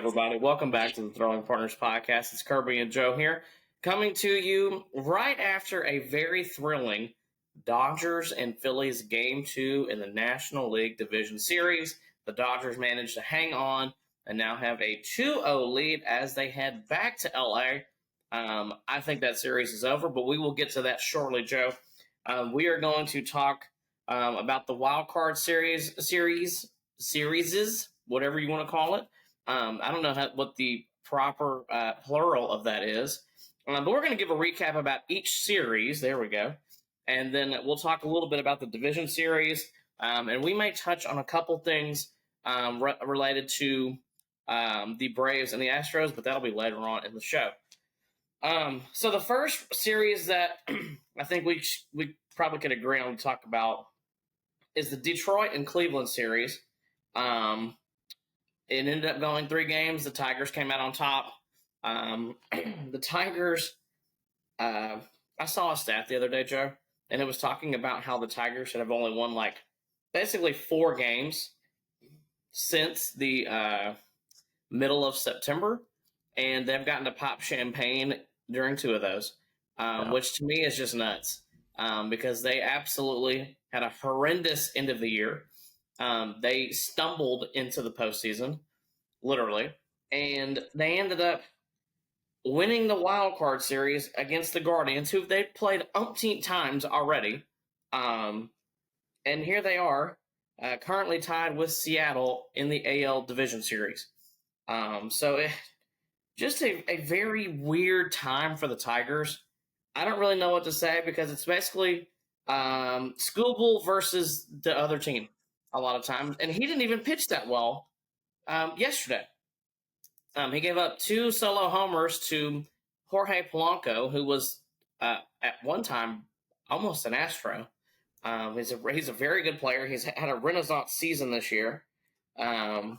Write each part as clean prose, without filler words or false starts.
everybody. Welcome back to the Throwing Partners Podcast. It's Kirby and Joe here, coming to you right after a very thrilling Dodgers and Phillies Game 2 in the National League Division Series. The Dodgers managed to hang on and now have a 2-0 lead as they head back to L.A. I think that series is over, but we will get to that shortly, Joe. We are going to talk about the wild card series, whatever you want to call it. I don't know what the proper plural of that is, but we're going to give a recap about each series. There we go. And then we'll talk a little bit about the division series, and we may touch on a couple things related to the Braves and the Astros, but that'll be later on in the show. So the first series that I think we probably could agree on to talk about is the Detroit and Cleveland series. It ended up going 3 games. The Tigers came out on top. The Tigers, I saw a stat the other day, Joe, and it was talking about how the Tigers should have only won basically 4 games since the middle of September, and they've gotten to pop champagne during 2 of those, which to me is just nuts because they absolutely had a horrendous end of the year. They stumbled into the postseason, literally, and they ended up winning the wild card series against the Guardians, who they played umpteen times already. And here they are, currently tied with Seattle in the AL Division Series. Just a very weird time for the Tigers. I don't really know what to say because it's basically Skubal versus the other team a lot of times. And he didn't even pitch that well yesterday. He gave up 2 solo homers to Jorge Polanco, who was at one time almost an Astro. He's a very good player. He's had a renaissance season this year. But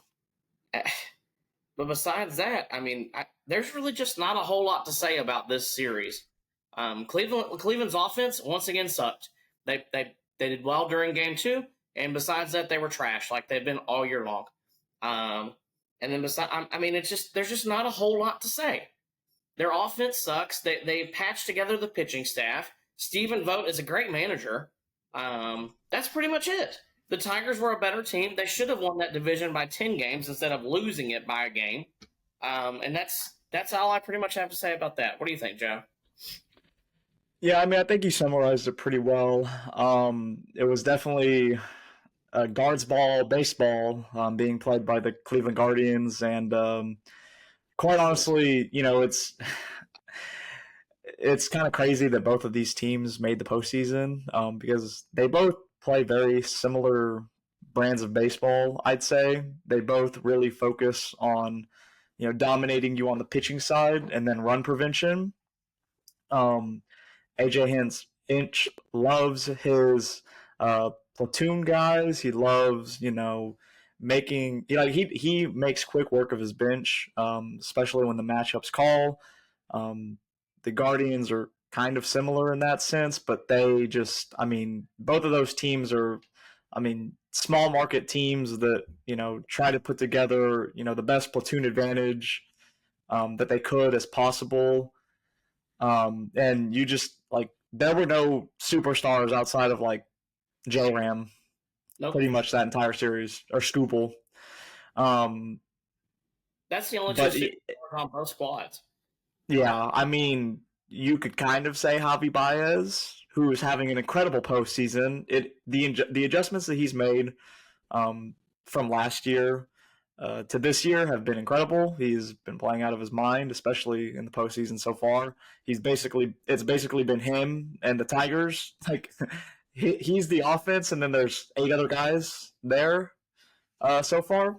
besides that, I mean, there's really just not a whole lot to say about this series. Cleveland's offense once again sucked. They did well during Game 2, and besides that, they were trash like they've been all year long. And then there's just not a whole lot to say. Their offense sucks. They patched together the pitching staff. Stephen Vogt is a great manager. That's pretty much it. The Tigers were a better team. They should have won that division by 10 games instead of losing it by a game. And that's all I pretty much have to say about that. What do you think, Joe? Yeah, I mean, I think you summarized it pretty well. It was definitely a guards ball, baseball being played by the Cleveland Guardians, and quite honestly, it's kind of crazy that both of these teams made the postseason because they both play very similar brands of baseball. I'd say they both really focus on dominating you on the pitching side and then run prevention. AJ Hinch loves his platoon guys. He loves, making, he makes quick work of his bench, especially when the matchups call. The Guardians are kind of similar in that sense, but they just, both of those teams are, small market teams that, try to put together, the best platoon advantage that they could as possible. And you just, there were no superstars outside of, Joe Ram, Nope. pretty much that entire series, or Skubal. That's the only two on both squads. Yeah, you could kind of say Javi Baez, who is having an incredible postseason. The adjustments that he's made from last year to this year have been incredible. He's been playing out of his mind, especially in the postseason so far. It's basically been him and the Tigers. He's the offense, and then there's 8 other guys there so far.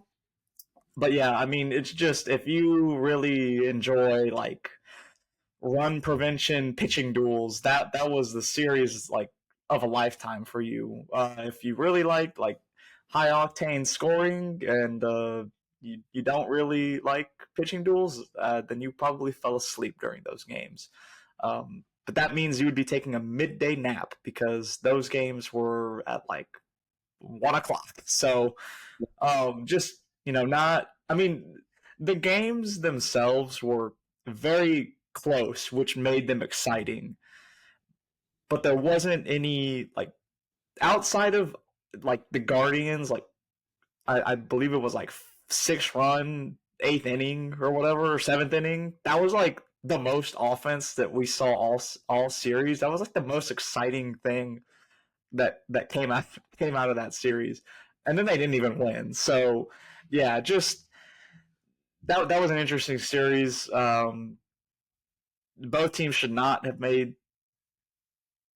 But yeah, it's just if you really enjoy run prevention pitching duels, that was the series of a lifetime for you. If you really like high octane scoring and you don't really like pitching duels, then you probably fell asleep during those games. But that means you would be taking a midday nap because those games were at 1 o'clock. So just not. the games themselves were very close, which made them exciting. But there wasn't any like outside of like the Guardians, like I believe it was like 6 run, 8th inning or whatever, or 7th inning. That was like the most offense that we saw all series. That was like the most exciting thing that came out of that series. And then they didn't even win. So yeah, just that was an interesting series. Both teams should not have made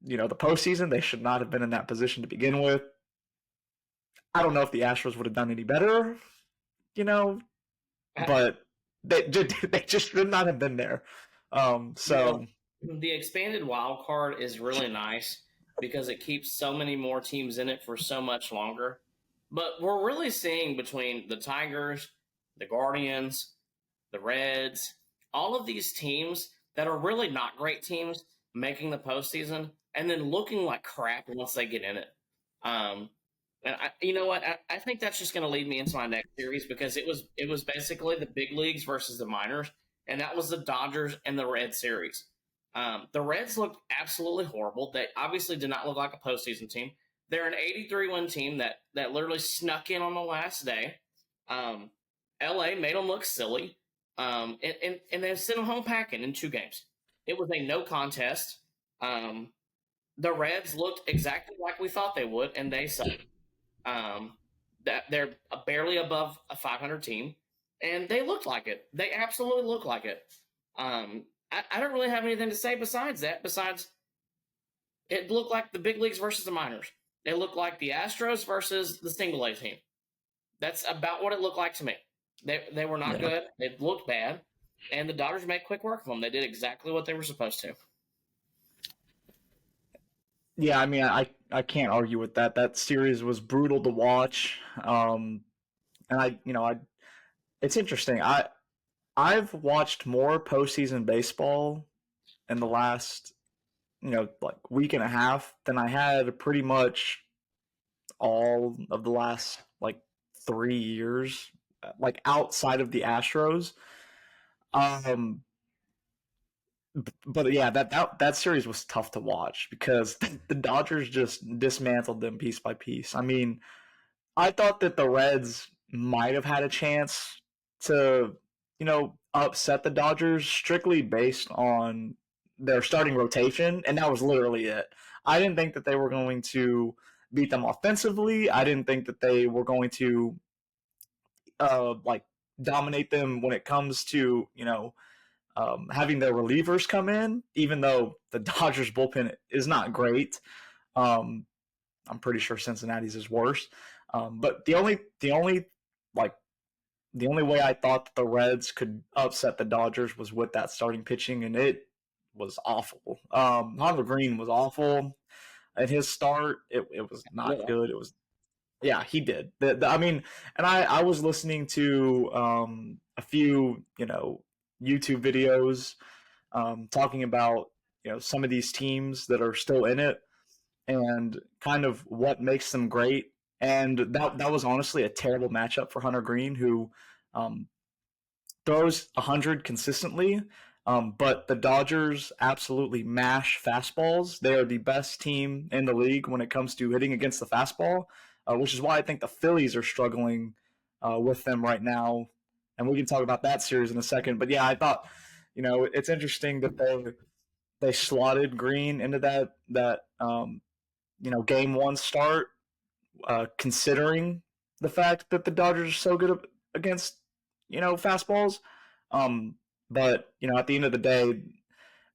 the postseason. They should not have been in that position to begin with. I don't know if the Astros would have done any better, you know, but they just should not have been there. So the expanded wild card is really nice because it keeps so many more teams in it for so much longer. But we're really seeing between the Tigers, the Guardians, the Reds, all of these teams that are really not great teams making the postseason and then looking like crap once they get in it. And you know what? I think that's just going to lead me into my next series because it was basically the big leagues versus the minors, and that was the Dodgers and the Reds series. The Reds looked absolutely horrible. They obviously did not look like a postseason team. They're an 83-win team that literally snuck in on the last day. LA made them look silly, and they sent them home packing in 2 games. It was a no contest. The Reds looked exactly like we thought they would, and they sucked. That they're barely above a 500 team, and they looked like it. They absolutely look like it. I don't really have anything to say besides that. Besides, it looked like the big leagues versus the minors. It looked like the Astros versus the single A team. That's about what it looked like to me. They were not good. They looked bad, and the Dodgers made quick work of them. They did exactly what they were supposed to. yeah, I mean, I can't argue with that. That series was brutal to watch. And it's interesting. I've watched more postseason baseball in the last like week and a half than I had pretty much all of the last like 3 years, like outside of the Astros. Um, but yeah, that series was tough to watch because the Dodgers just dismantled them piece by piece. I mean, I thought that the Reds might have had a chance to, upset the Dodgers strictly based on their starting rotation, and that was literally it. I didn't think that they were going to beat them offensively. I didn't think that they were going to like dominate them when it comes to having their relievers come in, even though the Dodgers bullpen is not great. Um, I'm pretty sure Cincinnati's is worse. But like the only way I thought that the Reds could upset the Dodgers was with that starting pitching, and it was awful. Hunter Green was awful at his start. It was not Yeah. good. It was yeah, he did. I mean, and I was listening to a few YouTube videos talking about some of these teams that are still in it and kind of what makes them great. And that was honestly a terrible matchup for Hunter Green, who um, throws 100 consistently. But the Dodgers absolutely mash fastballs. They are the best team in the league when it comes to hitting against the fastball, which is why I think the Phillies are struggling with them right now. And we can talk about that series in a second. But yeah, I thought, it's interesting that they slotted Green into that game one start, considering the fact that the Dodgers are so good against fastballs. Um, but at the end of the day,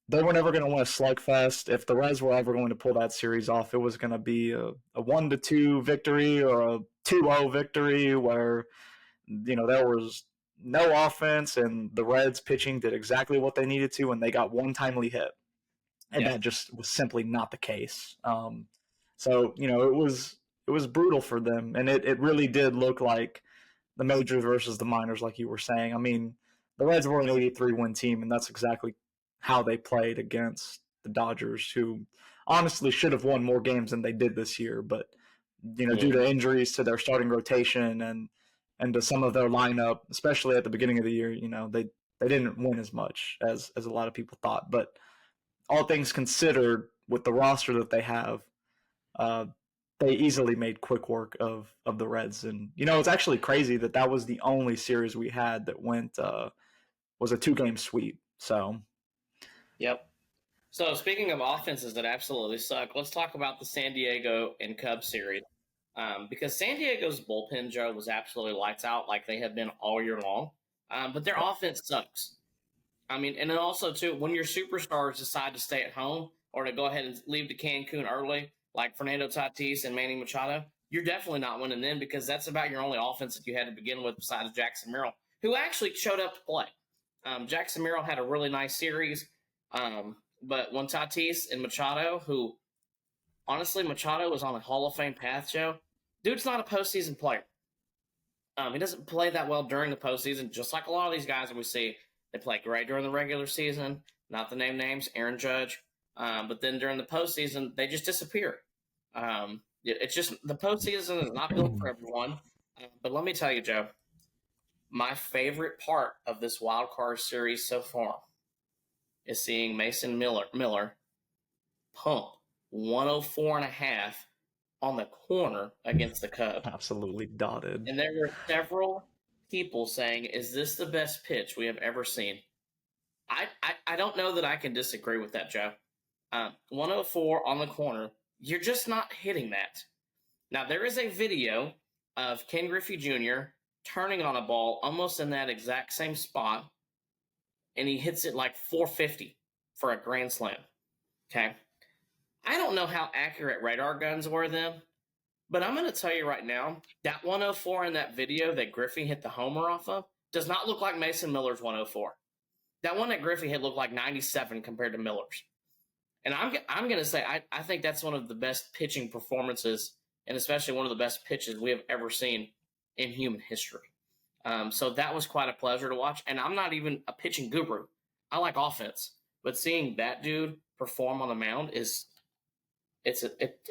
they were never going to win a slugfest. If the Reds were ever going to pull that series off, it was going to be a 1-2 victory or a 2-0 victory where there was no offense and the Reds pitching did exactly what they needed to and they got one timely hit, and that just was simply not the case. So it was brutal for them, and it really did look like the majors versus the minors, like you were saying. I mean, the Reds were an 83-win team, and that's exactly how they played against the Dodgers, who honestly should have won more games than they did this year. But due to injuries to their starting rotation and into some of their lineup, especially at the beginning of the year. They didn't win as much as a lot of people thought. But all things considered, with the roster that they have, uh, they easily made quick work of the Reds. And it's actually crazy that was the only series we had that went was a 2-game sweep. So Yep. So speaking of offenses that absolutely suck, let's talk about the San Diego and Cubs series. Because San Diego's bullpen, Joe, was absolutely lights out like they have been all year long. But their offense sucks. I mean, and then also, too, when your superstars decide to stay at home or to go ahead and leave to Cancun early, like Fernando Tatis and Manny Machado, you're definitely not winning then because that's about your only offense that you had to begin with besides Jackson Merrill, who actually showed up to play. Jackson Merrill had a really nice series. But when Tatis and Machado, who honestly, Machado was on a Hall of Fame path, Joe, dude's not a postseason player. He doesn't play that well during the postseason, just like a lot of these guys that we see. They play great during the regular season, not to name names, Aaron Judge. But then during the postseason, they just disappear. It's just the postseason is not built for everyone. But let me tell you, Joe, my favorite part of this wild card series so far is seeing Mason Miller pump 104.5 on the corner against the Cubs. absolutely dotted. And there were several people saying, is this the best pitch we have ever seen? I don't know that I can disagree with that, Joe. 104 on the corner, you're just not hitting that. Now, there is a video of Ken Griffey Jr. turning on a ball almost in that exact same spot, and he hits it like 450 for a grand slam. Okay? I don't know how accurate radar guns were then, but I'm going to tell you right now, that 104 in that video that Griffey hit the homer off of does not look like Mason Miller's 104. That one that Griffey hit looked like 97 compared to Miller's. And I'm going to say I think that's one of the best pitching performances and especially one of the best pitches we have ever seen in human history. So that was quite a pleasure to watch. And I'm not even a pitching guru. I like offense. But seeing that dude perform on the mound it's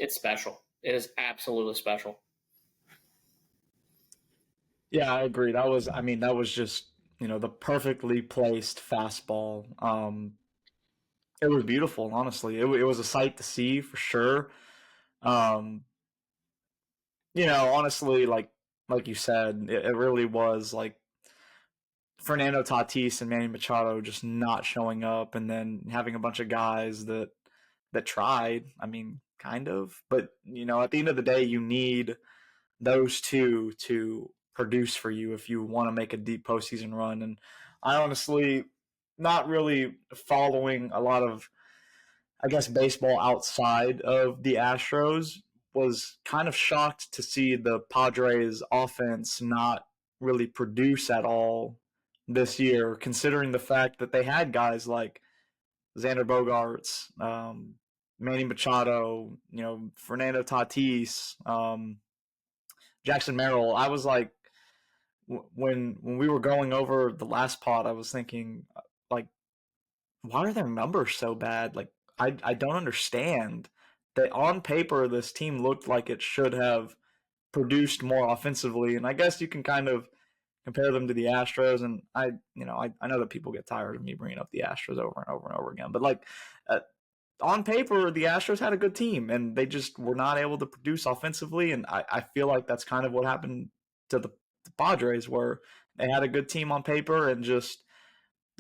special. It is absolutely special. Yeah, I agree. That was just, the perfectly placed fastball. It was beautiful, honestly. It was a sight to see for sure. Um, honestly, like you said, it really was like Fernando Tatis and Manny Machado just not showing up, and then having a bunch of guys that tried. I mean, kind of, but at the end of the day, you need those two to produce for you if you want to make a deep postseason run. And I honestly not really following a lot of, I guess, baseball outside of the Astros, was kind of shocked to see the Padres offense not really produce at all this year, considering the fact that they had guys like Xander Bogaerts, Manny Machado, Fernando Tatis, Jackson Merrill. I was like, when we were going over the last pod, I was thinking, like, why are their numbers so bad? Like, I don't understand. That on paper, this team looked like it should have produced more offensively, and I guess you can kind of compare them to the Astros. And I know that people get tired of me bringing up the Astros over and over and over again, but like, on paper, the Astros had a good team, and they just were not able to produce offensively. And I feel like that's kind of what happened to the Padres, where they had a good team on paper and just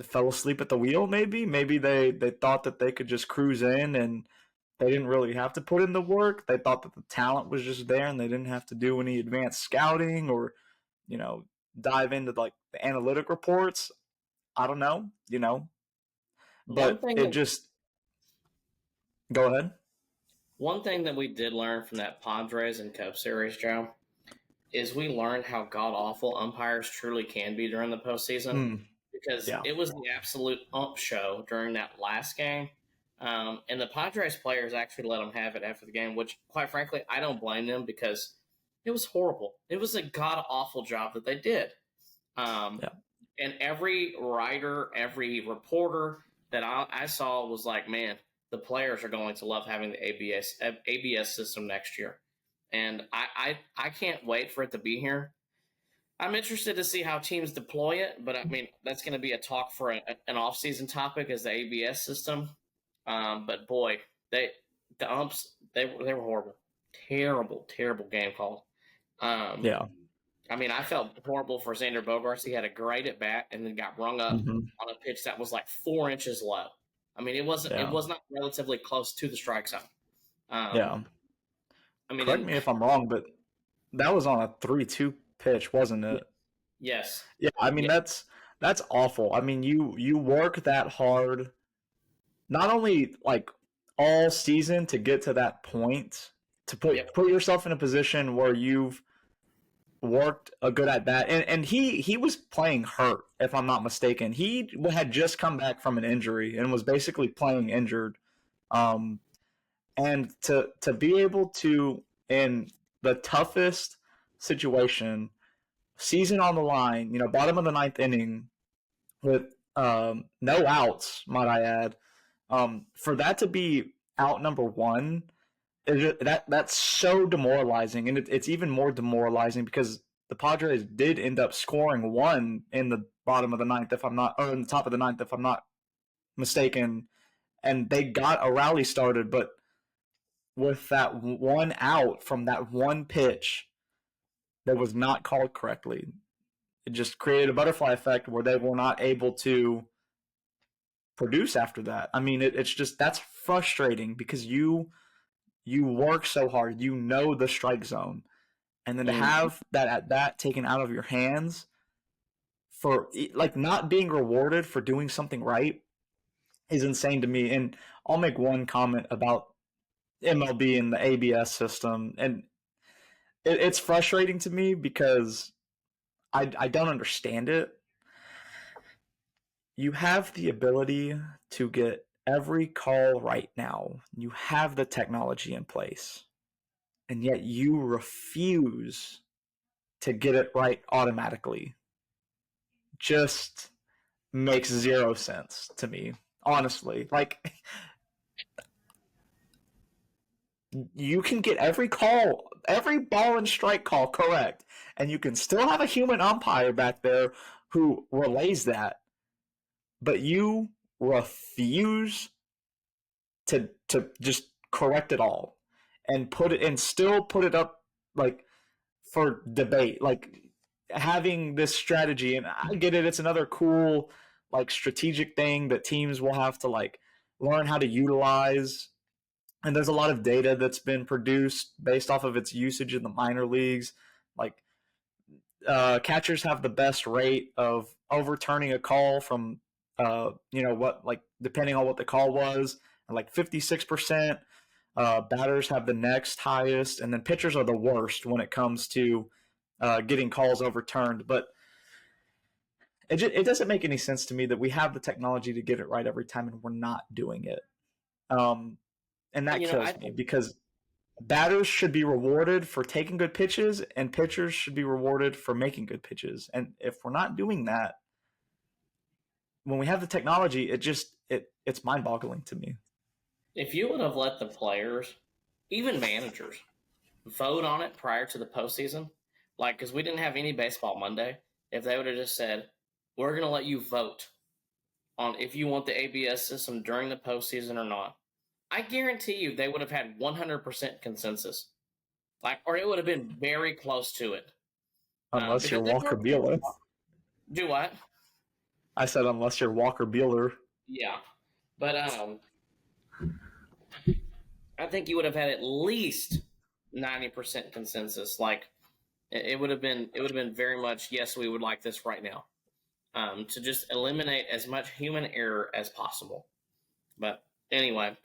fell asleep at the wheel. Maybe they thought that they could just cruise in, and they didn't really have to put in the work. They thought that the talent was just there, and they didn't have to do any advanced scouting or, dive into like the analytic reports. I don't know, One but thing it that just go ahead. One thing that we did learn from that Padres and Cubs series, Joe, is we learned how god awful umpires truly can be during the postseason because Yeah. it was the absolute ump show during that last game. And the Padres players actually let them have it after the game, which, quite frankly, I don't blame them because it was horrible. It was a god awful job that they did. Yeah. And every writer, every reporter that I saw was like, man, the players are going to love having the ABS system next year. And I can't wait for it to be here. I'm interested to see how teams deploy it, but I mean that's going to be a talk for an off-season topic as the ABS system. But boy, they the umps they were horrible, terrible game call. Um, Yeah. I mean, I felt horrible for Xander Bogaerts. He had a great at bat and then got rung up Hmm. on a pitch that was like 4 inches low. I mean, it Yeah. was not relatively close to the strike zone. Um, Yeah. I mean, Correct me if I'm wrong, but that was on a 3-2 pitch, wasn't it? yes, Yeah, I mean yeah, that's awful. I mean, you work that hard, not only like all season to get to that point, to yep, put yourself in a position where you've worked a good at bat, and he was playing hurt, if I'm not mistaken. He had just come back from an injury and was basically playing injured. Um, and to be able to, in the toughest situation, season on the line, bottom of the ninth inning with no outs, might I add, for that to be out number one, that's so demoralizing, and it's even more demoralizing because the Padres did end up scoring one in the bottom of the ninth, if I'm not, or in the top of the ninth, if I'm not mistaken, and they got a rally started, but with that one out from that one pitch that was not called correctly, it just created a butterfly effect where they were not able to produce after that. I mean, it's just that's frustrating because you work so hard, the strike zone, and then to mm-hmm. have that at bat taken out of your hands for like not being rewarded for doing something right is insane to me. And I'll make one comment about MLB and the ABS system, and it's frustrating to me because I don't understand it. You have the ability to get every call right now. You have the technology in place, and yet you refuse to get it right automatically. Just makes zero sense to me, honestly. Like, you can get every call, every ball and strike call correct, and you can still have a human umpire back there who relays that, but you refuse to just correct it all and put it and still put it up like for debate, like having this strategy. And I get it, it's another cool like strategic thing that teams will have to like learn how to utilize, and there's a lot of data that's been produced based off of its usage in the minor leagues. Like, catchers have the best rate of overturning a call from what, like, depending on what the call was, and like 56%. Batters have the next highest, and then pitchers are the worst when it comes to getting calls overturned. But it doesn't make any sense to me that we have the technology to get it right every time and we're not doing it. Um, and that I kills me think because batters should be rewarded for taking good pitches and pitchers should be rewarded for making good pitches. And if we're not doing that, when we have the technology, it's mind-boggling to me. if you would have let the players, even managers, vote on it prior to the postseason, like because we didn't have any baseball Monday, if they would have just said, "We're going to let you vote on if you want the ABS system during the postseason or not," I guarantee you they would have had 100% consensus, like, or it would have been very close to it, Unless you're because they Walker were Buehler. do what? I said unless you're Walker Buehler. Yeah, but I think you would have had at least 90% consensus. Like it would have been very much yes, we would like this right now. To just eliminate as much human error as possible. But anyway,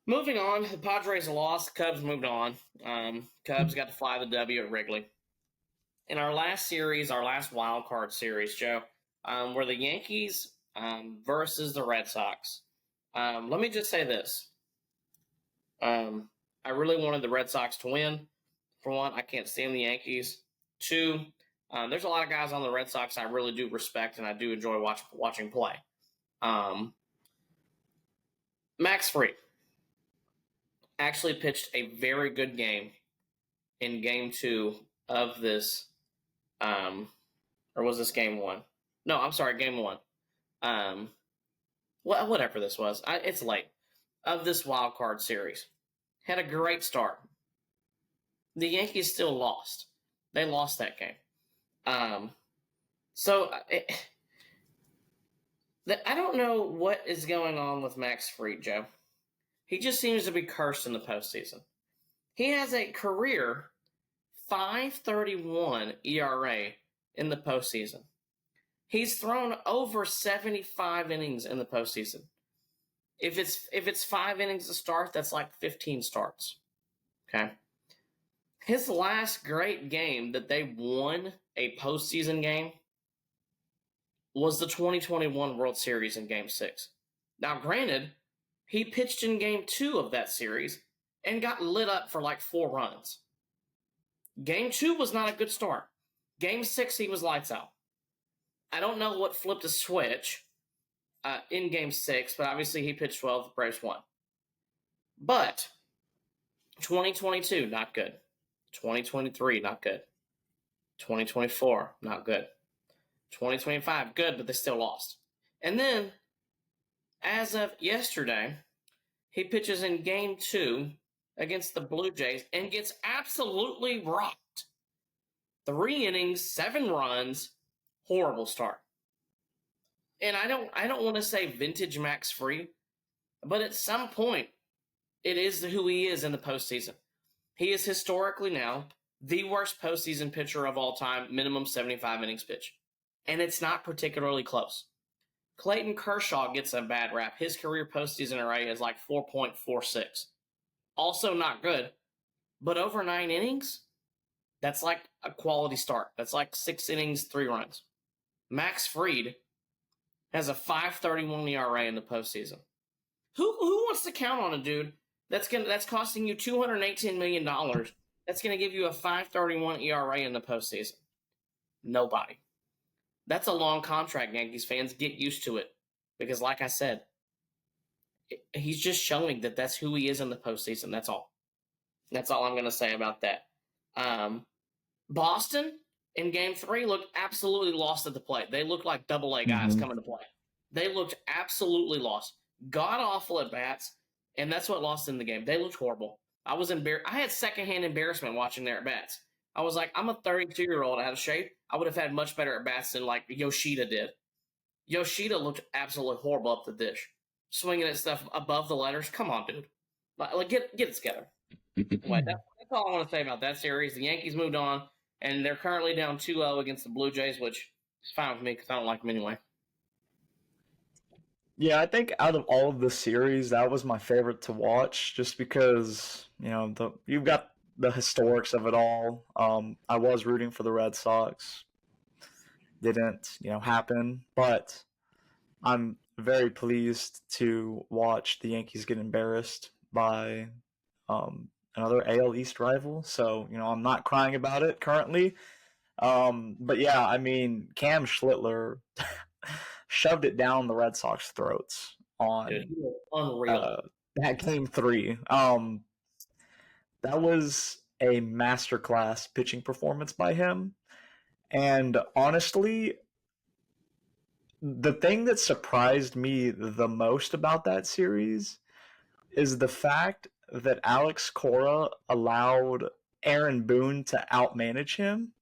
moving on. The Padres lost. Cubs moved on. Cubs got to fly the W at Wrigley. In our last series, our last wild card series, Joe, were the Yankees versus the Red Sox. Let me just say this. I really wanted the Red Sox to win. For one, I can't stand the Yankees. Two, there's a lot of guys on the Red Sox I really do respect and I do enjoy watching play. Max Fried actually pitched a very good game in game two of this or was this game one? No, I'm sorry, game one. Whatever this was, it's late, of this wild card series. Had a great start. The Yankees still lost. They lost that game. So I don't know what is going on with Max Fried, Joe. He just seems to be cursed in the postseason. He has a career 5.31 ERA in the postseason. He's thrown over 75 innings in the postseason. If it's 5 innings to start, that's like 15 starts. Okay. His last great game that they won a postseason game was the 2021 World Series in Game 6. Now, granted, he pitched in Game 2 of that series and got lit up for like 4 runs. Game 2 was not a good start. Game 6, he was lights out. I don't know what flipped a switch in Game 6, but obviously he pitched 12, the Braves won. But 2022, not good. 2023, not good. 2024, not good. 2025, good, but they still lost. And then, as of yesterday, he pitches in Game 2 against the Blue Jays and gets absolutely rocked. 3 innings, 7 runs, horrible start. And I don't want to say vintage Max Fried, but at some point, it is who he is in the postseason. He is historically now the worst postseason pitcher of all time, minimum 75 innings pitch. And it's not particularly close. Clayton Kershaw gets a bad rap. His career postseason ERA is like 4.46. Also not good, but over 9 innings, that's like a quality start. That's like 6 innings, 3 runs. Max Fried has a 5.31 ERA in the postseason. Who wants to count on a dude that's costing you $218 million that's going to give you a 5.31 ERA in the postseason? Nobody. That's a long contract, Yankees fans. Get used to it. Because like I said, he's just showing that that's who he is in the postseason. That's all. That's all I'm going to say about that. Boston in Game 3 looked absolutely lost at the plate. They looked like double-A guys coming to play. They looked absolutely lost. God-awful at bats, and that's what lost in the game. They looked horrible. I was embarrassed. I had secondhand embarrassment watching their at-bats. I was like, I'm a 32-year-old out of shape. I would have had much better at-bats than like Yoshida did. Yoshida looked absolutely horrible up the dish. Swinging at stuff above the letters. Come on, dude. Like get it together. Anyway, that's all I want to say about that series. The Yankees moved on, and they're currently down 2-0 against the Blue Jays, which is fine with me because I don't like them anyway. Yeah, I think out of all of the series, that was my favorite to watch, just because you've got the historics of it all. I was rooting for the Red Sox, didn't happen, but I'm very pleased to watch the Yankees get embarrassed by another AL East rival. So I'm not crying about it currently. But yeah, I mean, Cam Schlittler shoved it down the Red Sox throats on Dude, he was unreal. that Game 3. That was a masterclass pitching performance by him. And honestly, the thing that surprised me the most about that series is the fact that Alex Cora allowed Aaron Boone to outmanage him.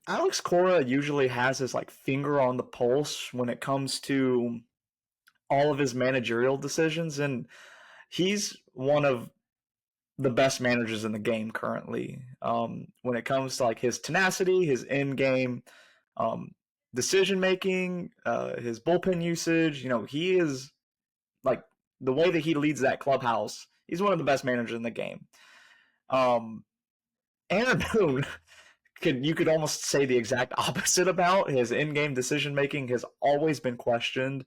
Alex Cora usually has his finger on the pulse when it comes to all of his managerial decisions, and he's one of the best managers in the game currently. When it comes to his tenacity, his in-game decision making, his bullpen usage, he is the way that he leads that clubhouse. He's one of the best managers in the game. Aaron Boone, you could almost say the exact opposite about his in-game decision making. Has always been questioned.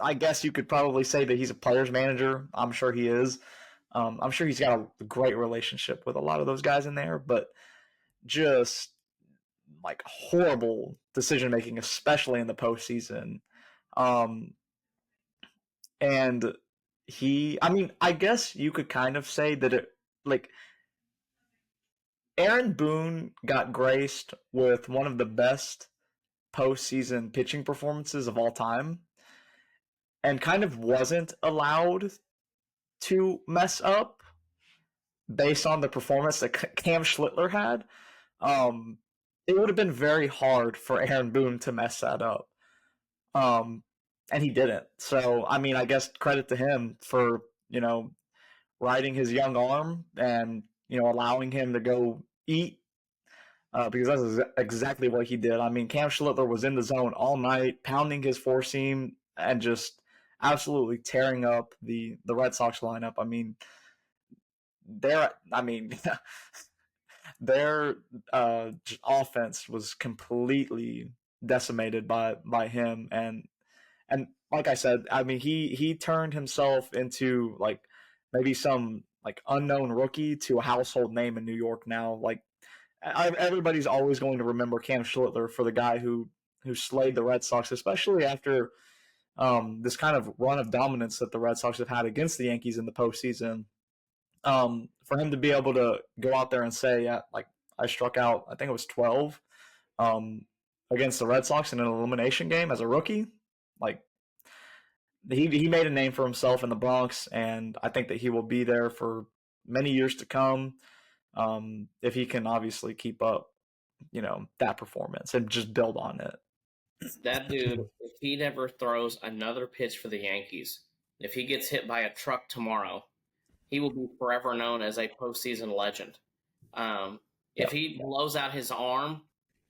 I guess you could probably say that he's a player's manager. I'm sure he is. I'm sure he's got a great relationship with a lot of those guys in there, but just horrible decision making, especially in the postseason. And I guess you could kind of say that it Aaron Boone got graced with one of the best postseason pitching performances of all time and kind of wasn't allowed to mess up based on the performance that Cam Schlittler had. Um, it would have been very hard for Aaron Boone to mess that up. And he didn't. So, I mean, I guess credit to him for, riding his young arm and, allowing him to go eat because that's exactly what he did. I mean, Cam Schlittler was in the zone all night, pounding his four seam and just absolutely tearing up the Red Sox lineup. I mean, their their offense was completely decimated by him, and like I said, I mean, he turned himself into like maybe some like unknown rookie to a household name in New York now. Like everybody's always going to remember Cam Schlittler for the guy who slayed the Red Sox, especially after this kind of run of dominance that the Red Sox have had against the Yankees in the postseason. For him to be able to go out there and say, yeah, like I struck out, I think it was 12 against the Red Sox in an elimination game as a rookie, like he made a name for himself in the Bronx, and I think that he will be there for many years to come if he can obviously keep up, that performance and just build on it. That dude, if he never throws another pitch for the Yankees, if he gets hit by a truck tomorrow, he will be forever known as a postseason legend. If he blows out his arm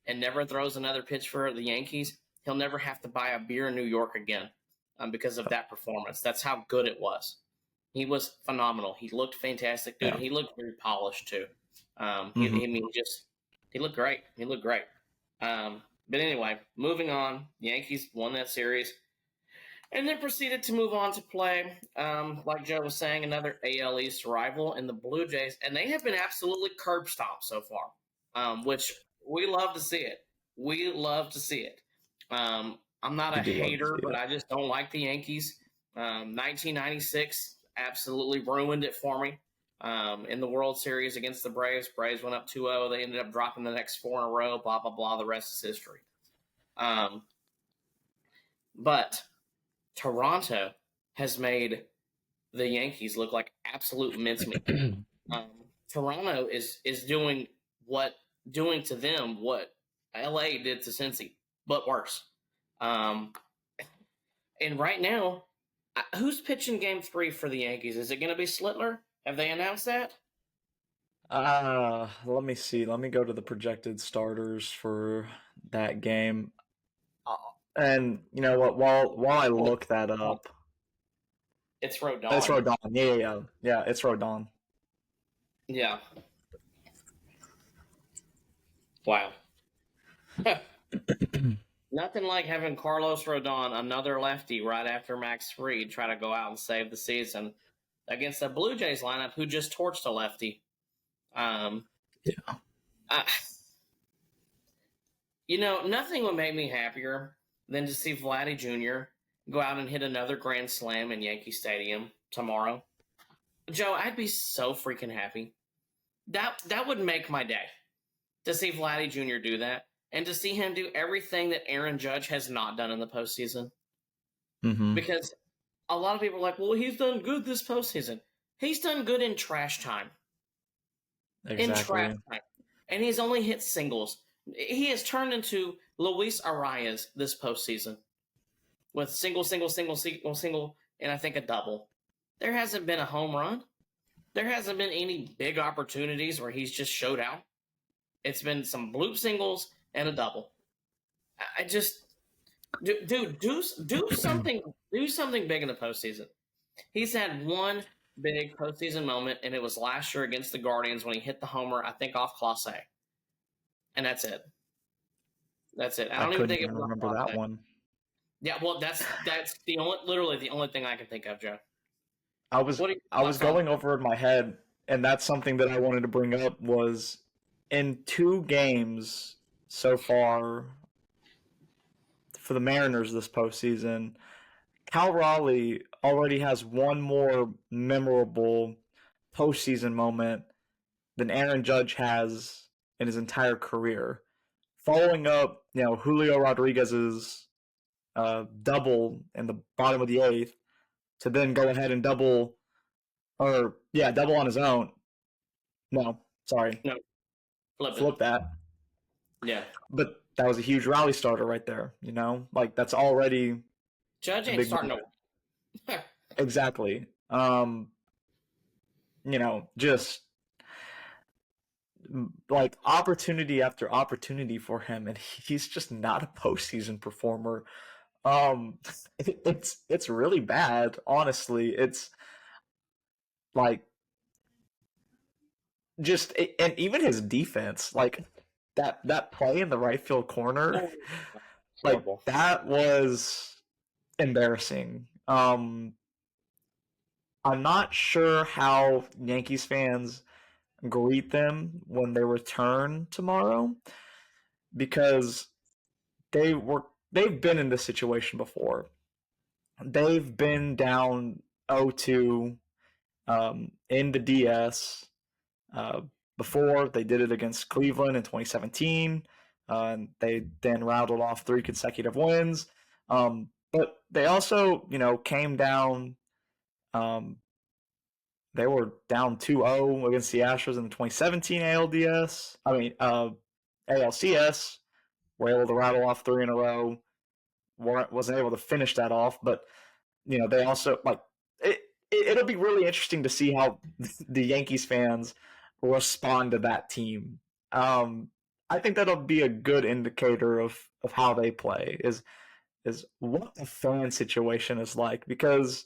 and never throws another pitch for the Yankees, he'll never have to buy a beer in New York again because of that performance. That's how good it was. He was phenomenal. He looked fantastic, dude. Yeah. He looked very polished too. He looked great. He looked great. But anyway, moving on. The Yankees won that series. And then proceeded to move on to play, like Joe was saying, another AL East rival in the Blue Jays. And they have been absolutely curb stomped so far, which we love to see it. We love to see it. I'm not a hater, but I just don't like the Yankees. 1996 absolutely ruined it for me. In the World Series against the Braves, Braves went up 2-0. They ended up dropping the next 4 in a row, blah, blah, blah. The rest is history. But Toronto has made the Yankees look like absolute mincemeat. Toronto is doing to them what LA did to Cincy, but worse. And right now, who's pitching Game 3 for the Yankees? Is it going to be Schlittler? Have they announced that? Let me see. Let me go to the projected starters for that game. And you know what? While I look that up, it's Rodon. It's Rodon. Yeah. It's Rodon. Yeah. Wow. Nothing like having Carlos Rodon, another lefty, right after Max Fried, try to go out and save the season against the Blue Jays lineup, who just torched a lefty. Nothing would make me happier than to see Vladdy Jr. go out and hit another grand slam in Yankee Stadium tomorrow. Joe, I'd be so freaking happy. That would make my day to see Vladdy Jr. do that and to see him do everything that Aaron Judge has not done in the postseason. Mm-hmm. Because a lot of people are like, well, he's done good this postseason. He's done good in trash time. Exactly. In trash time. And he's only hit singles. He has turned into Luis Arias this postseason with single, and I think a double. There hasn't been a home run. There hasn't been any big opportunities where he's just showed out. It's been some bloop singles and a double. I just, dude, do something. Do something big in the postseason. He's had one big postseason moment, and it was last year against the Guardians when he hit the homer, I think, off Clase. And that's it. That's it. I don't even think it was remember that one. Yeah, well, that's literally the only thing I can think of, Joe. I was going over in my head, and that's something that I wanted to bring up was in 2 games so far for the Mariners this postseason, Cal Raleigh already has one more memorable postseason moment than Aaron Judge has in his entire career, following up, Julio Rodriguez's double in the bottom of the eighth to then go ahead and double on his own. No, sorry, No, flip it. flip that. Yeah. But that was a huge rally starter right there. Like that's already Judge a ain't big starting moment. to. Exactly. Just like opportunity after opportunity for him, and he's just not a postseason performer. Um, it's really bad, honestly. It's like just and even his defense, like that play in the right field corner, Oh, like horrible. that was embarrassing. I'm not sure how Yankees fans greet them when they return tomorrow because they've been in this situation before. They've been down 0-2 in the DS uh, before. They did it against Cleveland in 2017. And they then rattled off 3 consecutive wins. But they also, came down. Um, they were down 2-0 against the Astros in the 2017 ALDS. ALCS. Were able to rattle off 3 in a row. Wasn't able to finish that off, but they also like it. It'll be really interesting to see how the Yankees fans respond to that team. I think that'll be a good indicator of how they play. Is what the fan situation is like, because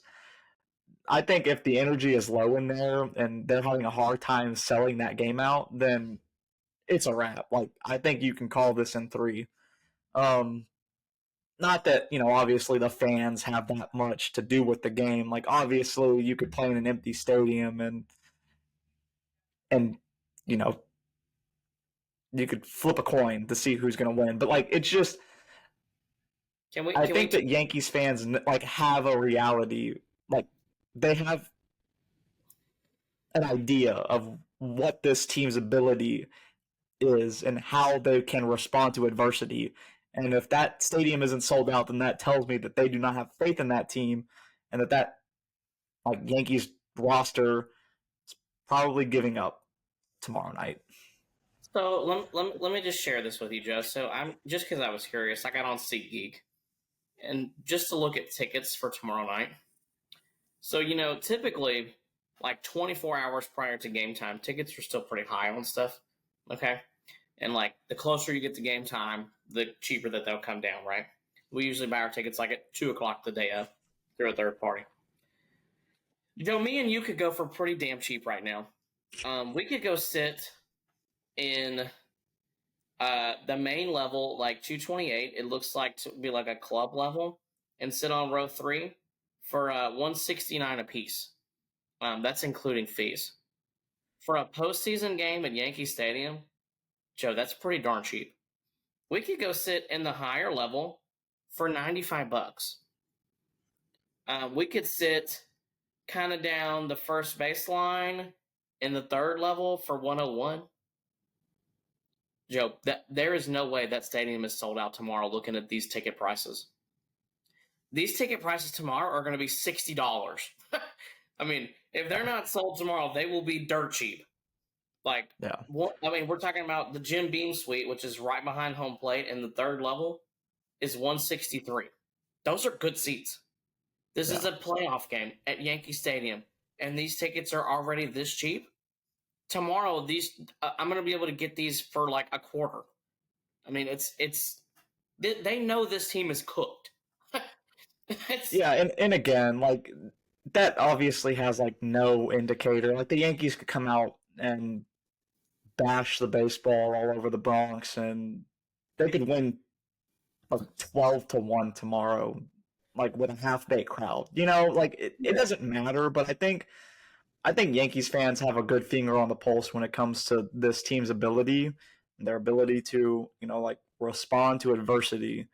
I think if the energy is low in there and they're having a hard time selling that game out, then it's a wrap. Like I think you can call this in 3. Um, Not that, obviously the fans have that much to do with the game. Like obviously you could play in an empty stadium and you know, you could flip a coin to see who's going to win. But like it's just Can we? I Can we? think that Yankees fans like have a reality, like they have an idea of what this team's ability is and how they can respond to adversity. And if that stadium isn't sold out, then that tells me that they do not have faith in that team, and that like Yankees roster is probably giving up tomorrow night. So let me just share this with you, Joe. So I'm just because I was curious, I got on SeatGeek and just to look at tickets for tomorrow night. So typically, like 24 hours prior to game time, tickets are still pretty high on stuff. Okay, and like the closer you get to game time, the cheaper that they'll come down. Right? We usually buy our tickets like at 2 o'clock the day of through a third party. Me and you could go for pretty damn cheap right now. We could go sit in the main level, like 228. It looks like to be like a club level, and sit on row 3 for 169 a piece. That's including fees. For a postseason game at Yankee Stadium, Joe, that's pretty darn cheap. We could go sit in the higher level for $95. We could sit kind of down the first baseline in the third level for 101. Joe, there is no way that stadium is sold out tomorrow looking at these ticket prices. These ticket prices tomorrow are going to be $60. I mean, if they're not sold tomorrow, they will be dirt cheap. Like, Yeah. we're talking about the Jim Beam Suite, which is right behind home plate, and the third level is 163. Those are good seats. This is Yeah. a playoff game at Yankee Stadium, and these tickets are already this cheap. Tomorrow, I'm going to be able to get these for like a quarter. I mean, they know this team is cooked. Yeah, and again, like that obviously has like no indicator. Like the Yankees could come out and bash the baseball all over the Bronx, and they could win like 12-1 tomorrow, like with a half baked crowd. Like it doesn't matter. But I think Yankees fans have a good finger on the pulse when it comes to this team's ability, their ability to like respond to adversity.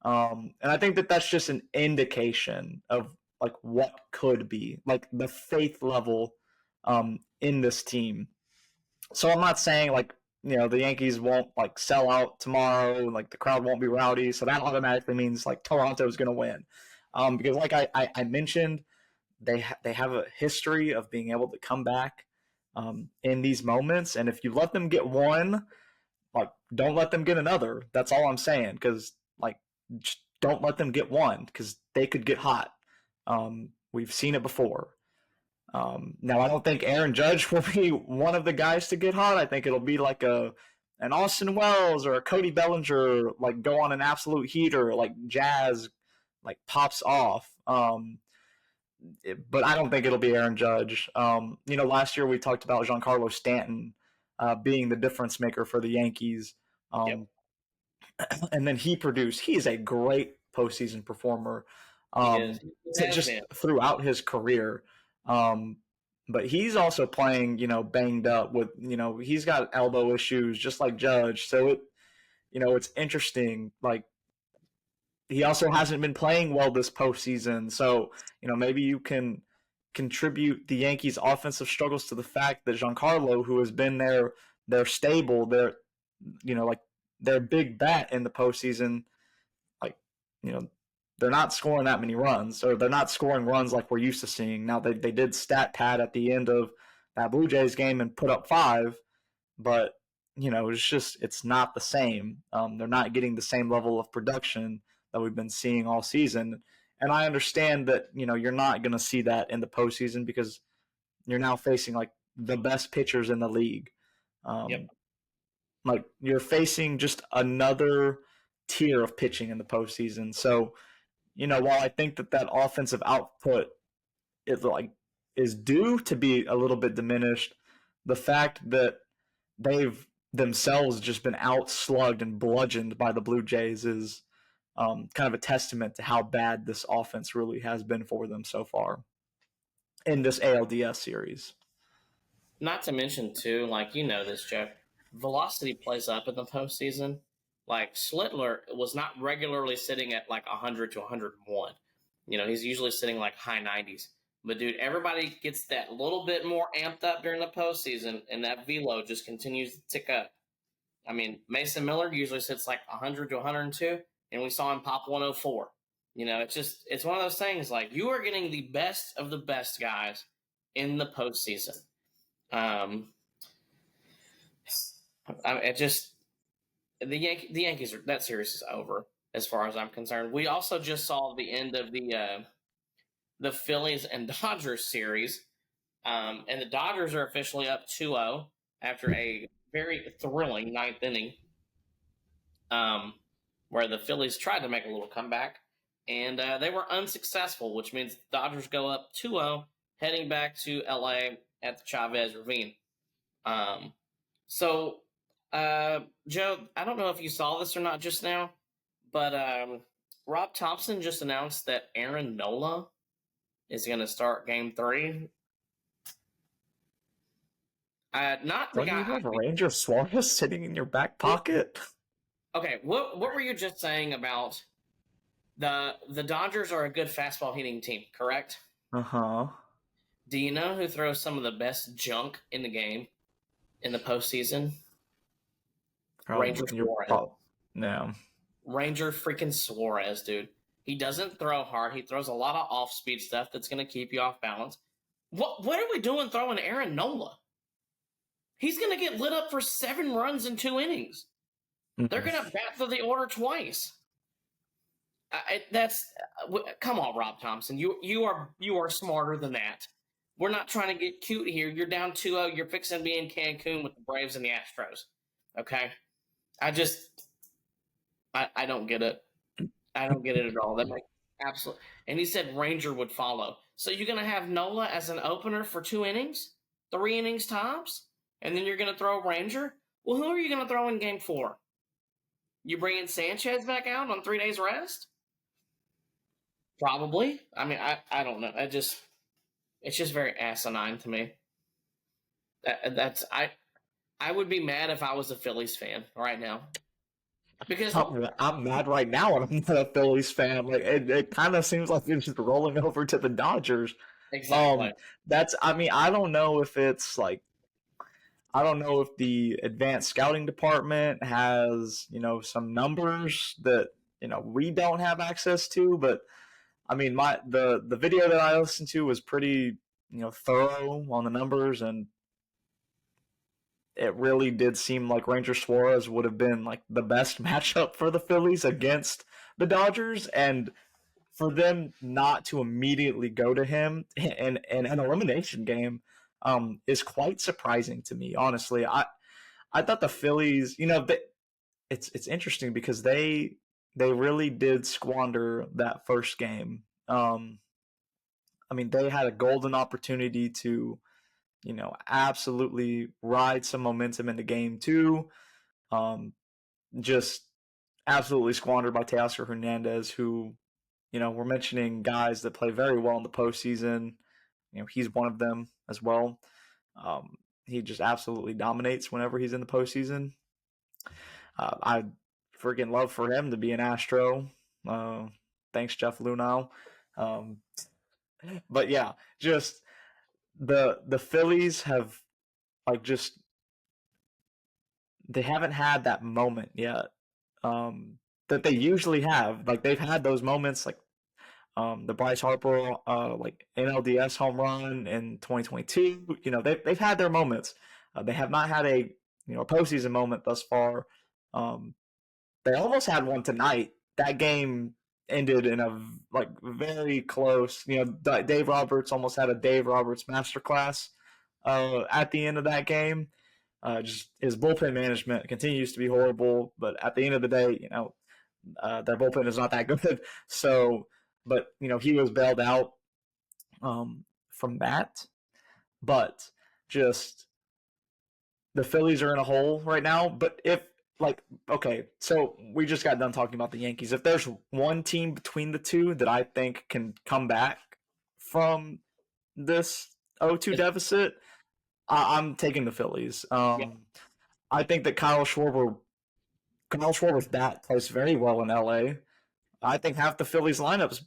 And I think that that's just an indication of like what could be, like the faith level in this team. So I'm not saying like the Yankees won't like sell out tomorrow, like the crowd won't be rowdy, so that automatically means like Toronto's going to win, because like I mentioned, they have a history of being able to come back in these moments, and if you let them get one, like don't let them get another. That's all I'm saying, because like just don't let them get one because they could get hot. We've seen it before. Now, I don't think Aaron Judge will be one of the guys to get hot. I think it'll be like an Austin Wells or a Cody Bellinger, like go on an absolute heater, like Jazz, like pops off. But I don't think it'll be Aaron Judge. Last year we talked about Giancarlo Stanton being the difference maker for the Yankees, Yep. and then he produced. He is a great postseason performer, He is. He has just been. throughout his career. But he's also playing, banged up with, he's got elbow issues just like Judge. So it's interesting. Like he also hasn't been playing well this postseason. So, maybe you can contribute the Yankees' offensive struggles to the fact that Giancarlo, who has been their stable, like their big bat in the postseason, like, they're not scoring that many runs, or they're not scoring runs like we're used to seeing. Now they did stat pad at the end of that Blue Jays game and put up 5, but it's not the same. They're not getting the same level of production that we've been seeing all season. And I understand that you're not going to see that in the postseason because you're now facing like the best pitchers in the league. Yep. Like you're facing just another tier of pitching in the postseason. So while I think that offensive output is due to be a little bit diminished, the fact that they've themselves just been outslugged and bludgeoned by the Blue Jays is kind of a testament to how bad this offense really has been for them so far in this ALDS series. Not to mention too, like this, Jeff. Velocity plays up in the postseason. Like Schlittler was not regularly sitting at like 100 to 101. He's usually sitting like high 90s. But dude, everybody gets that little bit more amped up during the postseason, and that velo just continues to tick up. I mean, Mason Miller usually sits like 100 to 102, and we saw him pop 104. It's one of those things like you are getting the best of the best guys in the postseason. The Yankees that series is over as far as I'm concerned. We also just saw the end of the Phillies and Dodgers series, and the Dodgers are officially up 2-0 after a very thrilling ninth inning, where the Phillies tried to make a little comeback, and they were unsuccessful, which means the Dodgers go up 2-0, heading back to LA at the Chavez Ravine. Joe, I don't know if you saw this or not just now, but Rob Thompson just announced that Aaron Nola is going to start Game 3. Not the Don't you guy. have Ranger Suarez sitting in your back pocket? Okay, what were you just saying about the Dodgers are a good fastball hitting team, correct? Uh-huh. Do you know who throws some of the best junk in the game in the postseason? Ranger Suarez. No. Ranger freaking Suarez, dude. He doesn't throw hard. He throws a lot of off-speed stuff that's going to keep you off balance. What are we doing throwing Aaron Nola? He's going to get lit up for 7 runs in 2 innings. They're going to bat for the order twice. Come on, Rob Thompson. You are smarter than that. We're not trying to get cute here. You're down 2-0. You're fixing to be in Cancun with the Braves and the Astros. Okay? I don't get it. I don't get it at all. That makes absolutely. And he said Ranger would follow. So you're going to have Nola as an opener for 2 innings, 3 innings tops, and then you're going to throw Ranger? Well, who are you going to throw in Game 4? You bringing Sanchez back out on 3 days rest? Probably. I mean, I don't know. It's just very asinine to me. I would be mad if I was a Phillies fan right now. Because I'm mad right now, and I'm not a Phillies fan. Like it kind of seems like it's just rolling over to the Dodgers. exactly. I mean, I don't know if it's like, I don't know if the advanced scouting department has, some numbers that, we don't have access to, but I mean, the video that I listened to was pretty, thorough on the numbers, and it really did seem like Ranger Suarez would have been like the best matchup for the Phillies against the Dodgers, and for them not to immediately go to him in an elimination game is quite surprising to me. Honestly, I thought the Phillies, it's interesting because they really did squander that first game. I mean, they had a golden opportunity to, absolutely ride some momentum into game two. Just absolutely squandered by Teoscar Hernandez, who, we're mentioning guys that play very well in the postseason. He's one of them as well. He just absolutely dominates whenever he's in the postseason. I freaking love for him to be an Astro. Thanks, Jeff Lunau. But yeah, just the Phillies have just they haven't had that moment yet that they usually have. Like they've had those moments, like the Bryce Harper NLDS home run in 2022. They've had their moments. They have not had a postseason moment thus far. They almost had one tonight. That game ended in a very close. Dave Roberts almost had a Dave Roberts masterclass at the end of that game. Just his bullpen management continues to be horrible, but at the end of the day, their bullpen is not that good. So, but he was bailed out from that. But just the Phillies are in a hole right now. But okay, so we just got done talking about the Yankees. If there's one team between the two that I think can come back from this 0-2 deficit, I'm taking the Phillies. I think that Kyle Schwarber's bat plays very well in LA. I think half the Phillies lineups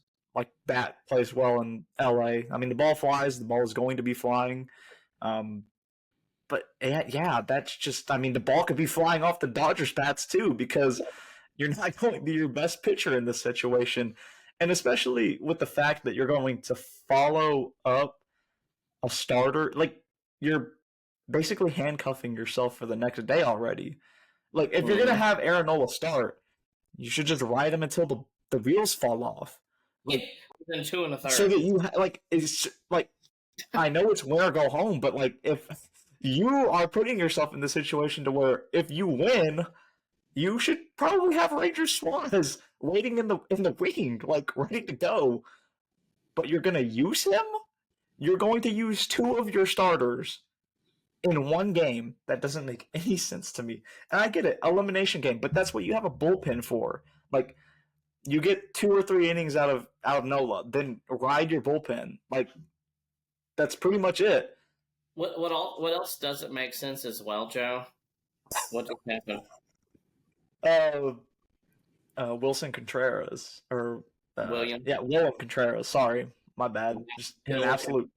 bat plays well in LA. I mean, the ball flies, the ball is going to be flying. But yeah, that's just, I mean, the ball could be flying off the Dodgers bats too, because you're not going to be your best pitcher in this situation. And especially with the fact that you're going to follow up a starter, you're basically handcuffing yourself for the next day already. If you're going to have Aaron Nola start, you should just ride him until the wheels fall off. Then 2 1/3. So that you it's I know it's win or go home, but if you are putting yourself in the situation to where if you win, you should probably have Ranger Suarez waiting in the wing, ready to go. But you're gonna use him? You're going to use 2 of your starters in one game. That doesn't make any sense to me. And I get it, elimination game, but that's what you have a bullpen for. You get 2 or 3 innings out of Nola, then ride your bullpen. That's pretty much it. What else doesn't make sense as well, Joe? What just happened? Wilson Contreras William. Yeah, William Contreras. Sorry, my bad. Just an absolute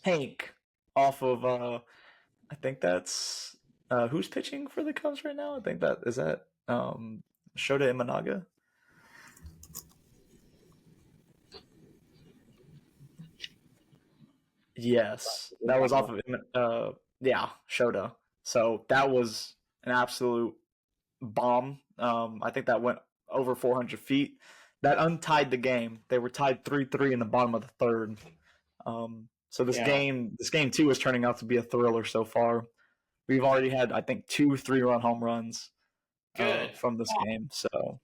tank off of. I think that's who's pitching for the Cubs right now. I think that is Shota Imanaga. Yes, that was off of Shota. So that was an absolute bomb. I think that went over 400 feet. That untied the game. They were tied 3-3 in the bottom of the third. So this game 2 is turning out to be a thriller so far. We've already had, I think, 2 3-run home runs from this game. So,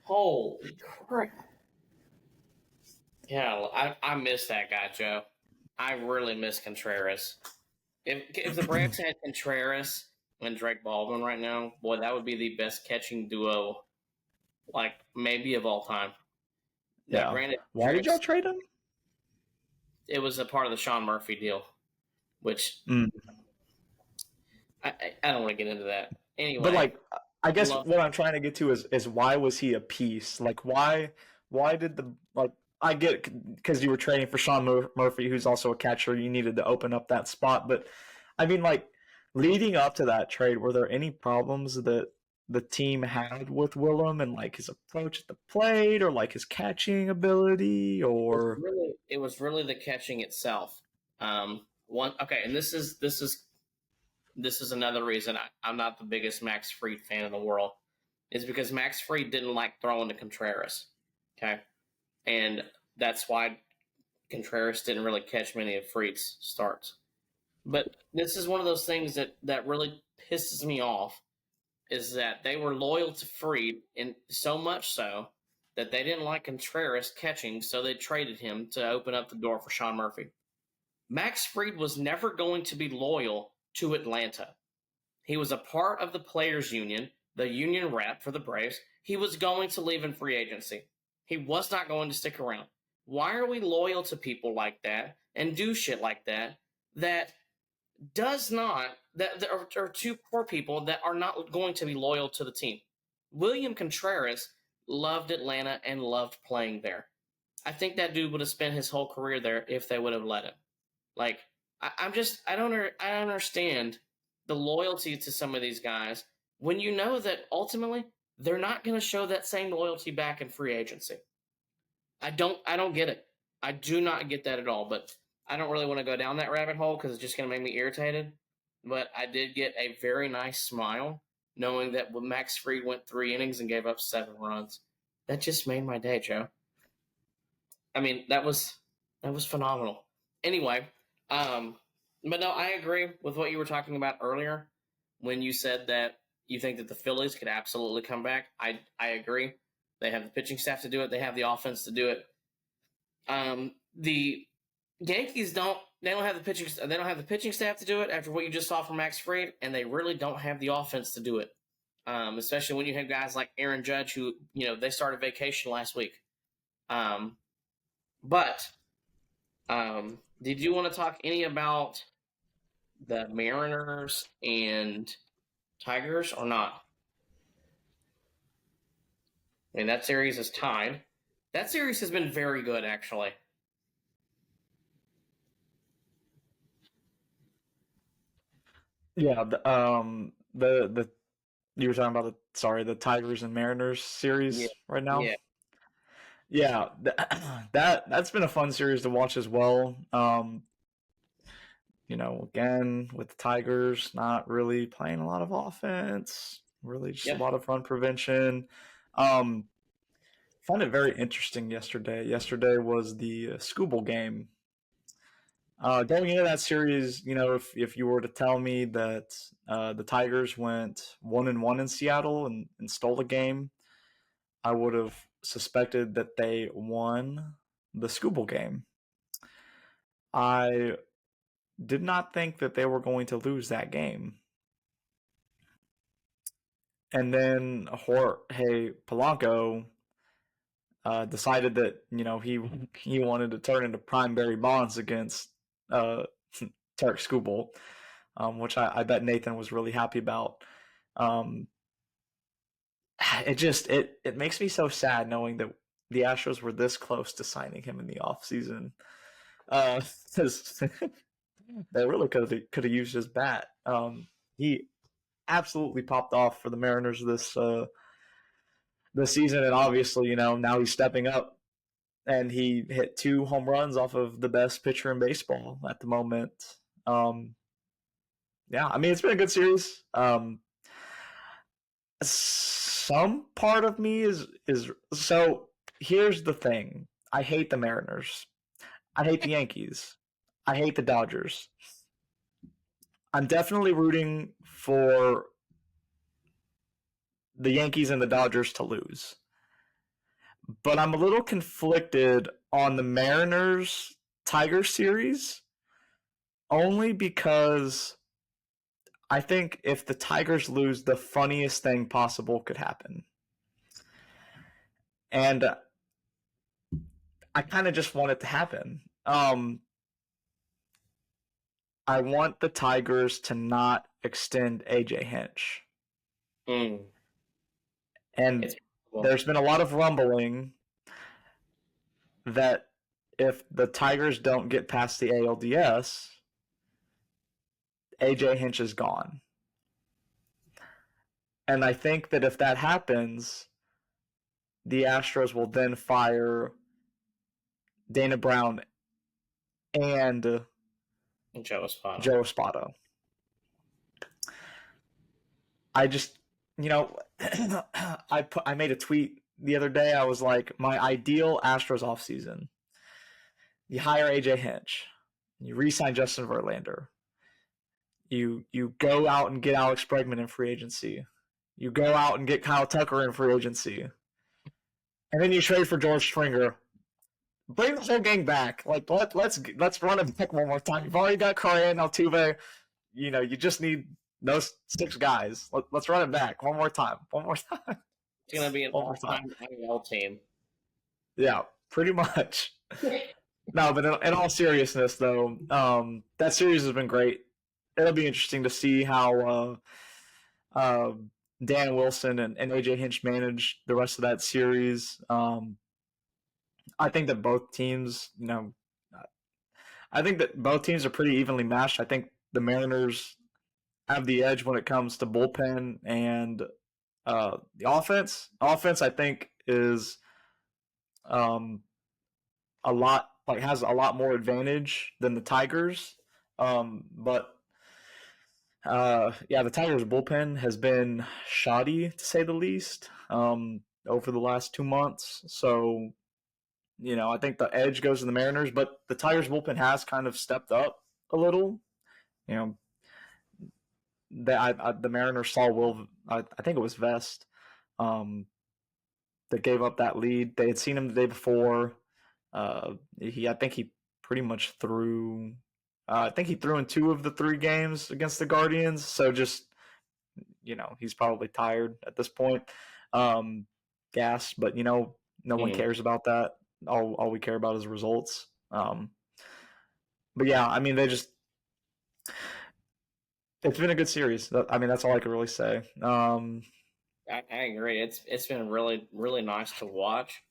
holy crap! Yeah, I miss that guy, Joe. I really miss Contreras. If the Braves had Contreras and Drake Baldwin right now, boy, that would be the best catching duo, maybe of all time. Yeah. Now, granted, why did y'all trade him? It was a part of the Sean Murphy deal, which I don't want to get into that. Anyway, but I guess what I'm trying to get to is why was he a piece? Why did I get it because you were trading for Sean Murphy, who's also a catcher. You needed to open up that spot, but I mean, leading up to that trade, were there any problems that the team had with Willem and like his approach at the plate or like his catching ability or It was really the catching itself. One okay, and this is another reason I'm not the biggest Max Fried fan in the world, is because Max Fried didn't like throwing to Contreras. Okay, and that's why Contreras didn't really catch many of Fried's starts. But this is one of those things that really pisses me off, is that they were loyal to Fried, and so much so that they didn't like Contreras catching, so they traded him to open up the door for Sean Murphy. Max Fried was never going to be loyal to Atlanta. He was a part of the players' union, the union rep for the Braves. He was going to leave in free agency. He was not going to stick around. Why are we loyal to people like that and do shit like that that does not, that there are two poor people that are not going to be loyal to the team? William Contreras loved Atlanta and loved playing there. I think that dude would have spent his whole career there if they would have let him. Like, I don't understand the loyalty to some of these guys when you know that ultimately they're not going to show that same loyalty back in free agency. I don't get it. I do not get that at all. But I don't really want to go down that rabbit hole because it's just going to make me irritated. But I did get a very nice smile knowing that when Max Fried went 3 innings and gave up 7 runs. That just made my day, Joe. I mean, that was phenomenal. Anyway, but no, I agree with what you were talking about earlier when you said that you think that the Phillies could absolutely come back. I agree. They have the pitching staff to do it. They have the offense to do it. The Yankees don't. They don't have the pitching. They don't have the pitching staff to do it after what you just saw from Max Fried, and they really don't have the offense to do it. Especially when you have guys like Aaron Judge, who they started vacation last week. But did you want to talk any about the Mariners and Tigers or not? I mean, that series is tied. That series has been very good, actually. yeah, the you were talking about the Tigers and Mariners Yeah, series right now. yeah, Yeah, that's been a fun series to watch as well. Again with the Tigers not really playing a lot of offense, really just a yep. lot of run prevention. Um, Found it very interesting yesterday. Yesterday was the Scooble game. Going into that series, if you were to tell me that the Tigers went 1-1 in Seattle and stole the game, I would have suspected that they won the Scooble game. I did not think that they were going to lose that game. And then Jorge Polanco decided that he wanted to turn into prime Barry Bonds against uh, Tarek Skubal, which I bet Nathan was really happy about. Um, it makes me so sad knowing that the Astros were this close to signing him in the offseason. Because they really could have used his bat. He absolutely popped off for the Mariners this season, and obviously, now he's stepping up, and he hit 2 home runs off of the best pitcher in baseball at the moment. Um, yeah, I mean it's been a good series. Some part of me is so. Here's the thing: I hate the Mariners. I hate the Yankees. I hate the Dodgers. I'm definitely rooting for the Yankees and the Dodgers to lose. But I'm a little conflicted on the Mariners Tigers series only because I think if the Tigers lose, the funniest thing possible could happen. And I kind of just want it to happen. I want the Tigers to not extend AJ Hinch. Mm. And It's well, there's been a lot of rumbling that if the Tigers don't get past the ALDS, AJ Hinch is gone. And I think that if that happens, the Astros will then fire Dana Brown and Joe Espada. Joe Espada. I just, I made a tweet the other day. I was like, my ideal Astros offseason. You hire AJ Hinch. You re-sign Justin Verlander. You go out and get Alex Bregman in free agency. You go out and get Kyle Tucker in free agency. And then you trade for George Springer. Bring the whole gang back. Like let's run it back one more time. You've already got Correa and Altuve. You just need those 6 guys. Let's run it back one more time. One more time. It's gonna be an all-time IL team. Yeah, pretty much. No, but in all seriousness, though, that series has been great. It'll be interesting to see how Dan Wilson and AJ Hinch manage the rest of that series. I think that both teams, are pretty evenly matched. I think the Mariners have the edge when it comes to bullpen and the offense. Offense, I think, is has a lot more advantage than the Tigers. But the Tigers bullpen has been shoddy, to say the least, over the last 2 months. So, I think the edge goes to the Mariners, but the Tigers bullpen has kind of stepped up a little. The Mariners saw I think it was Vest, that gave up that lead. They had seen him the day before. I think he pretty much threw. I think he threw in 2 of the 3 games against the Guardians. So just, he's probably tired at this point. Gas, but no one cares about that. All we care about is results. But yeah, I mean, it's been a good series. I mean, that's all I could really say. I agree. It's been really, really nice to watch.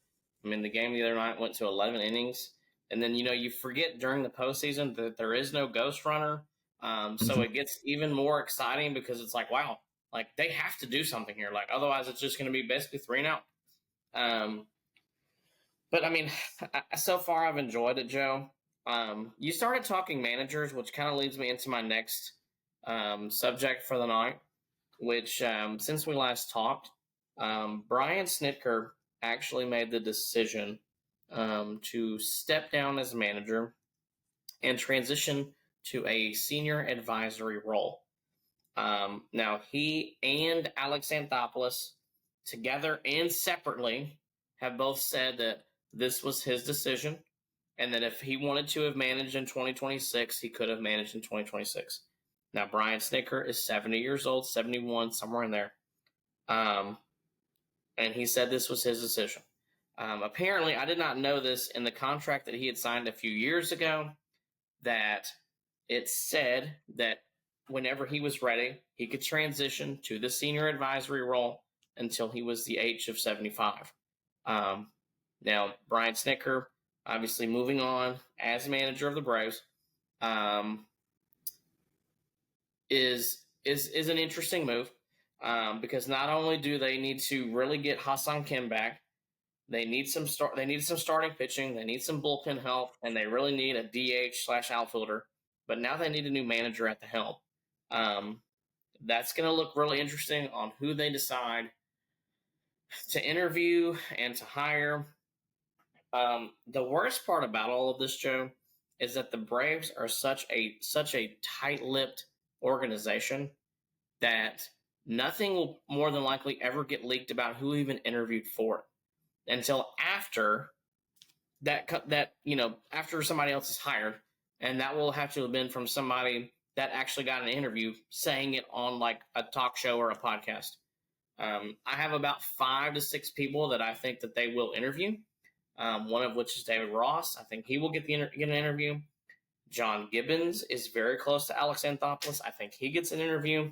I mean, the game the other night went to 11 innings. And then, you forget during the postseason that there is no ghost runner. So it gets even more exciting because it's like, wow, like they have to do something here. Like otherwise it's just going to be basically 3 and out. But I mean, so far I've enjoyed it, Joe. You started talking managers, which kind of leads me into my next subject for the night, which since we last talked, Brian Snitker actually made the decision to step down as manager and transition to a senior advisory role. Now, he and Alex Anthopoulos, together and separately, have both said that this was his decision and that if he wanted to have managed in 2026, he could have managed in 2026. Now, Brian Snitker is 70 years old, 71, somewhere in there. And he said this was his decision. Apparently, I did not know this in the contract that he had signed a few years ago, that it said that whenever he was ready, he could transition to the senior advisory role until he was the age of 75. Now, Brian Snitker, obviously moving on as manager of the Braves, is an interesting move because not only do they need to really get Hassan Kim back, they need some starting pitching, they need some bullpen help, and they really need a DH/outfielder. But now they need a new manager at the helm. That's going to look really interesting on who they decide to interview and to hire. The worst part about all of this, Joe, is that the Braves are such a tight-lipped organization that nothing will more than likely ever get leaked about who even interviewed for it until after after somebody else is hired, and that will have to have been from somebody that actually got an interview saying it on like a talk show or a podcast. I have about 5 to 6 people that I think that they will interview. One of which is David Ross. I think he will get an interview. John Gibbons is very close to Alex Anthopoulos. I think he gets an interview.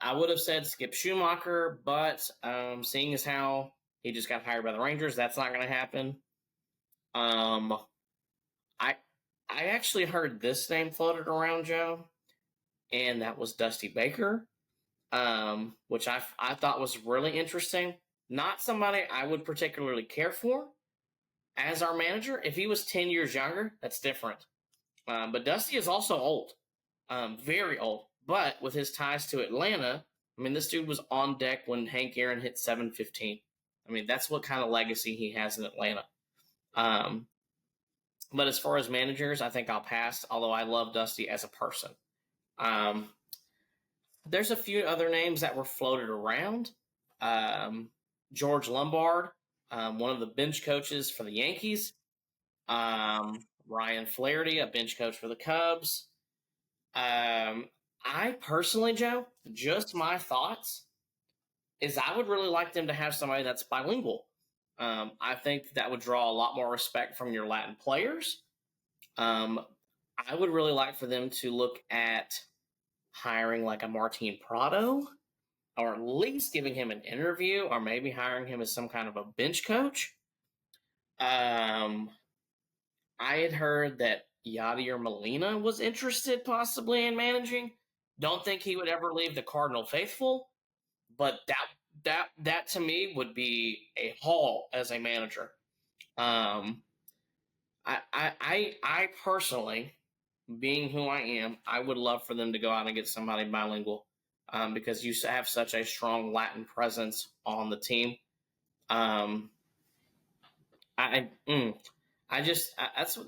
I would have said Skip Schumacher, but seeing as how he just got hired by the Rangers, that's not going to happen. I actually heard this name floated around, Joe. and that was Dusty Baker, which I thought was really interesting. Not somebody I would particularly care for as our manager. If he was 10 years younger, that's different. But Dusty is also old, very old. But with his ties to Atlanta, I mean, this dude was on deck when Hank Aaron hit 715. I mean, that's what kind of legacy he has in Atlanta. Um, but as far as managers, I think I'll pass, although I love Dusty as a person. Um, there's a few other names that were floated around. George Lombard, one of the bench coaches for the Yankees. Ryan Flaherty, a bench coach for the Cubs. I personally, Joe, just my thoughts is I would really like them to have somebody that's bilingual. I think that would draw a lot more respect from your Latin players. I would really like for them to look at hiring like a Martin Prado, or at least giving him an interview, or maybe hiring him as some kind of a bench coach. I had heard that Yadier Molina was interested possibly in managing. Don't think he would ever leave the Cardinal faithful, but that to me would be a haul as a manager. Um, I personally, being who I am, I would love for them to go out and get somebody bilingual, because you have such a strong Latin presence on the team. Um, I, mm,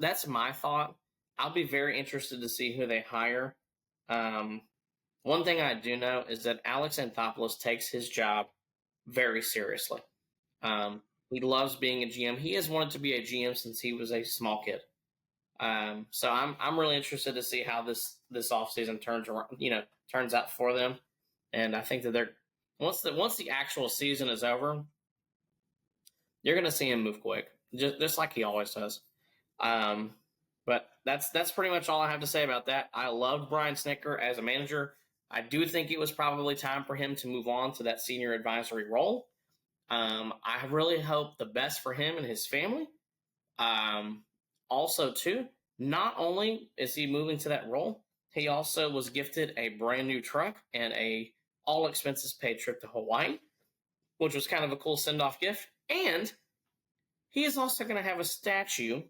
that's my thought. I'll be very interested to see who they hire. Um, one thing I do know is that Alex Anthopoulos takes his job very seriously. He loves being a GM. He has wanted to be a GM since he was a small kid. So I'm really interested to see how this offseason turns out for them. And I think that they're once the actual season is over, you're going to see him move quick, just like he always does. Um, but that's pretty much all I have to say about that. I loved Brian Snicker as a manager. I do think it was probably time for him to move on to that senior advisory role. I really hope the best for him and his family. Um, Also, too, not only is he moving to that role, he also was gifted a brand new truck and a all expenses paid trip to Hawaii, which was kind of a cool send off gift. And he is also going to have a statue,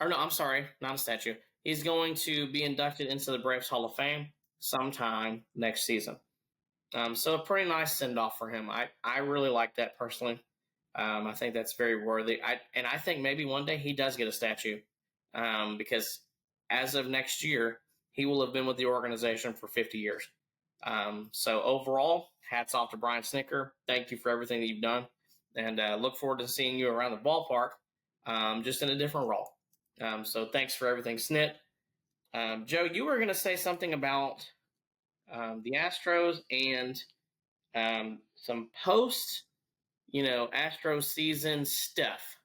or no, I'm sorry, not a statue. He's going to be inducted into the Braves Hall of Fame sometime next season. So a pretty nice send off for him. I really like that personally. I think that's very worthy. I think maybe one day he does get a statue, because as of next year he will have been with the organization for 50 years. So overall, hats off to Brian Snicker. Thank you for everything that you've done, and look forward to seeing you around the ballpark, just in a different role. So thanks for everything, Snit. Joe, you were going to say something about the Astros and some post, Astros season stuff.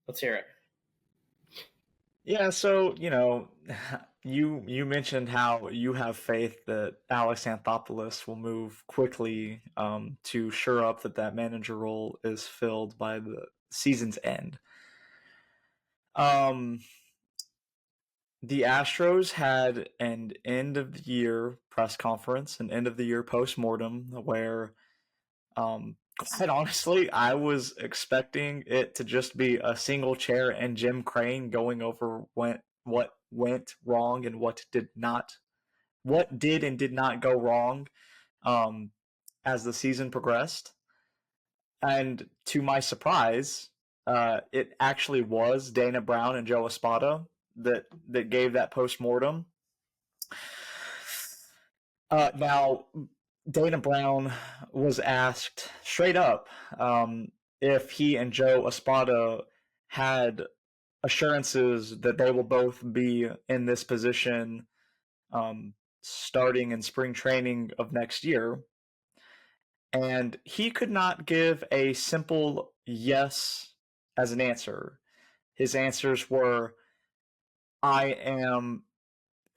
Let's hear it. Yeah, so you mentioned how you have faith that Alex Anthopoulos will move quickly to shore up that manager role is filled by the season's end. Um, the Astros had an end of the year press conference, an end of the year postmortem, where quite honestly, I was expecting it to just be a single chair and Jim Crane going over what went wrong and what did and did not go wrong um, as the season progressed. And to my surprise, it actually was Dana Brown and Joe Espada that gave that postmortem. Now, Dana Brown was asked straight up if he and Joe Espada had assurances that they will both be in this position starting in spring training of next year. And he could not give a simple yes as an answer. His answers were, I am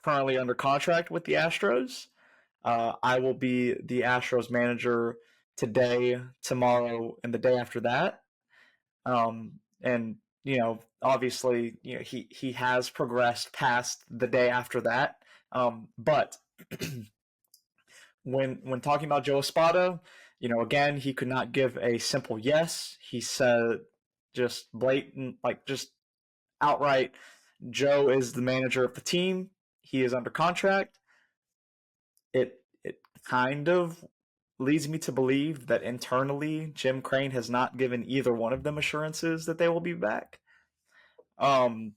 currently under contract with the Astros. I will be the Astros manager today, tomorrow, and the day after that. And obviously, he has progressed past the day after that. But when talking about Joe Espada, again, he could not give a simple yes. He said just blatant, like just outright, Joe is the manager of the team. He is under contract. It kind of leads me to believe that internally Jim Crane has not given either one of them assurances that they will be back. Um,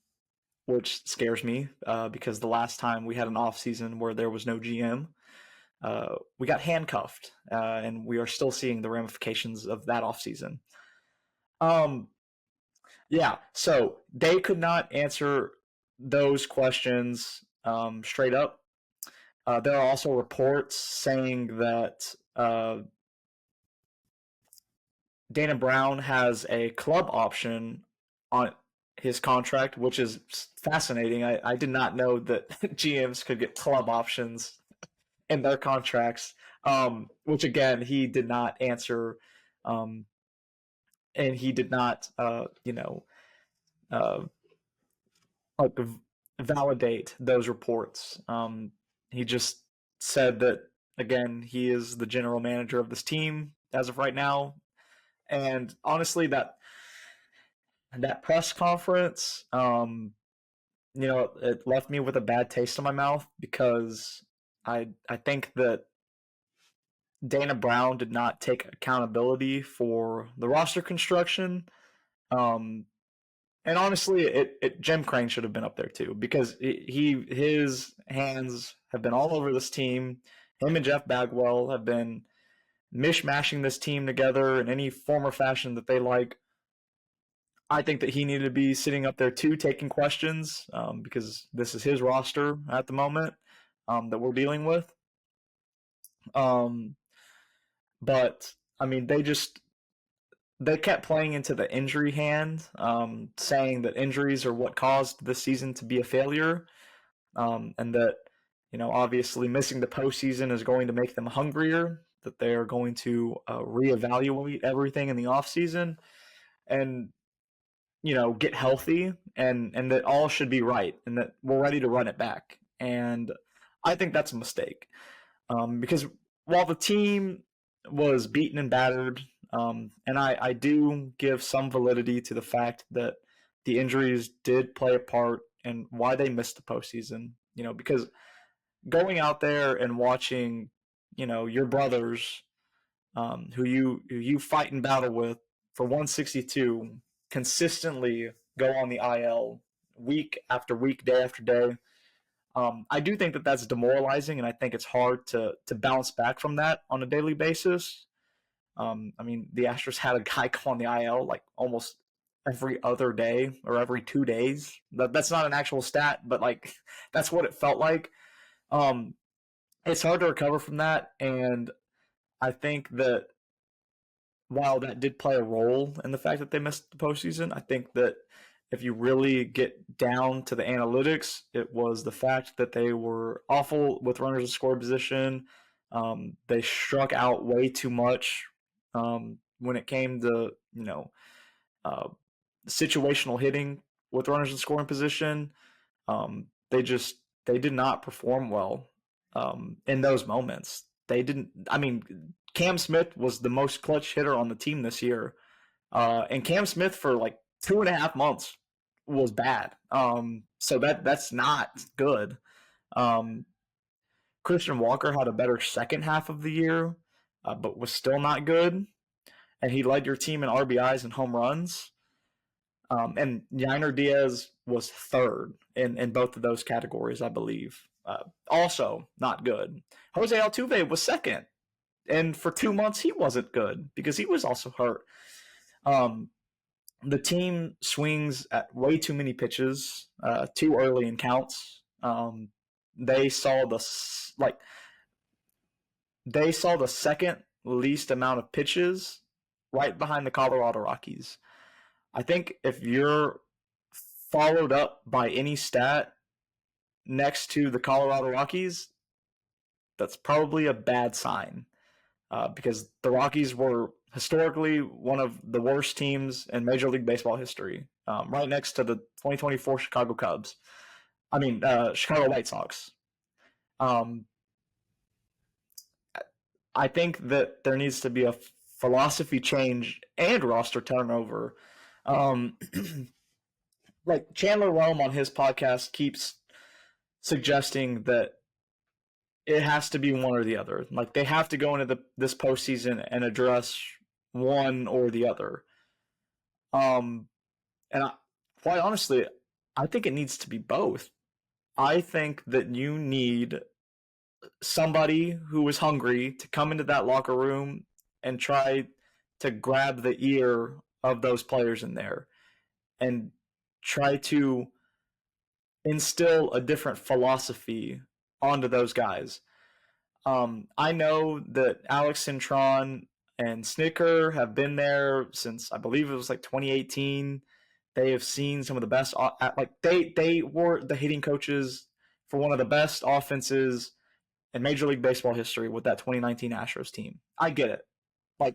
which scares me because the last time we had an off season where there was no GM, we got handcuffed, and we are still seeing the ramifications of that off season. Yeah, so they could not answer those questions straight up. There are also reports saying that Dana Brown has a club option on his contract, which is fascinating. I did not know that GMs could get club options in their contracts, which again, he did not answer, um, and he did not, uh, like validate those reports. He just said that again, he is the general manager of this team as of right now, and honestly, that press conference, it left me with a bad taste in my mouth because I think that Dana Brown did not take accountability for the roster construction. Um, and honestly, Jim Crane should have been up there too because his hands have been all over this team. Him and Jeff Bagwell have been mishmashing this team together in any form or fashion that they like. I think that he needed to be sitting up there too, taking questions because this is his roster at the moment that we're dealing with. Um, but I mean, they kept playing into the injury hand, saying that injuries are what caused this season to be a failure, and that obviously missing the postseason is going to make them hungrier. That they are going to reevaluate everything in the offseason and get healthy, and that all should be right, and that we're ready to run it back. And I think that's a mistake because while the team was beaten and battered, and I do give some validity to the fact that the injuries did play a part in why they missed the postseason. Because going out there and watching, your brothers, who you fight and battle with for 162, consistently go on the IL week after week, day after day. I do think that that's demoralizing, and I think it's hard to bounce back from that on a daily basis. I mean, the Astros had a guy go on the IL like almost every other day or every 2 days. That's not an actual stat, but like that's what it felt like. Um, it's hard to recover from that, and I think that while that did play a role in the fact that they missed the postseason, I think that if you really get down to the analytics, it was the fact that they were awful with runners in scoring position. They struck out way too much when it came to uh, situational hitting with runners in scoring position. They did not perform well in those moments. They didn't. I mean, Cam Smith was the most clutch hitter on the team this year, and Cam Smith for like 2.5 months was bad. So that's not good. Um, Christian Walker had a better second half of the year, but was still not good. And he led your team in RBIs and home runs. And Yainer Diaz was third in both of those categories, I believe. Also not good. Jose Altuve was second, and for 2 months he wasn't good because he was also hurt. The team swings at way too many pitches, too early in counts. They saw the second least amount of pitches right behind the Colorado Rockies. I think if you're followed up by any stat next to the Colorado Rockies, that's probably a bad sign because the Rockies were historically one of the worst teams in Major League Baseball history, right next to the 2024 Chicago Cubs. Chicago White Sox. I think that there needs to be a philosophy change and roster turnover. Um, like Chandler Rome on his podcast keeps suggesting that it has to be one or the other. Like they have to go into this postseason and address one or the other. Um, and quite honestly, I think it needs to be both. I think that you need somebody who is hungry to come into that locker room and try to grab the ear of those players in there and try to instill a different philosophy onto those guys. I know that Alex Cintron and Snicker have been there since I believe it was like 2018. They have seen some of the best, like they were the hitting coaches for one of the best offenses in Major League Baseball history with that 2019 Astros team. I get it. Like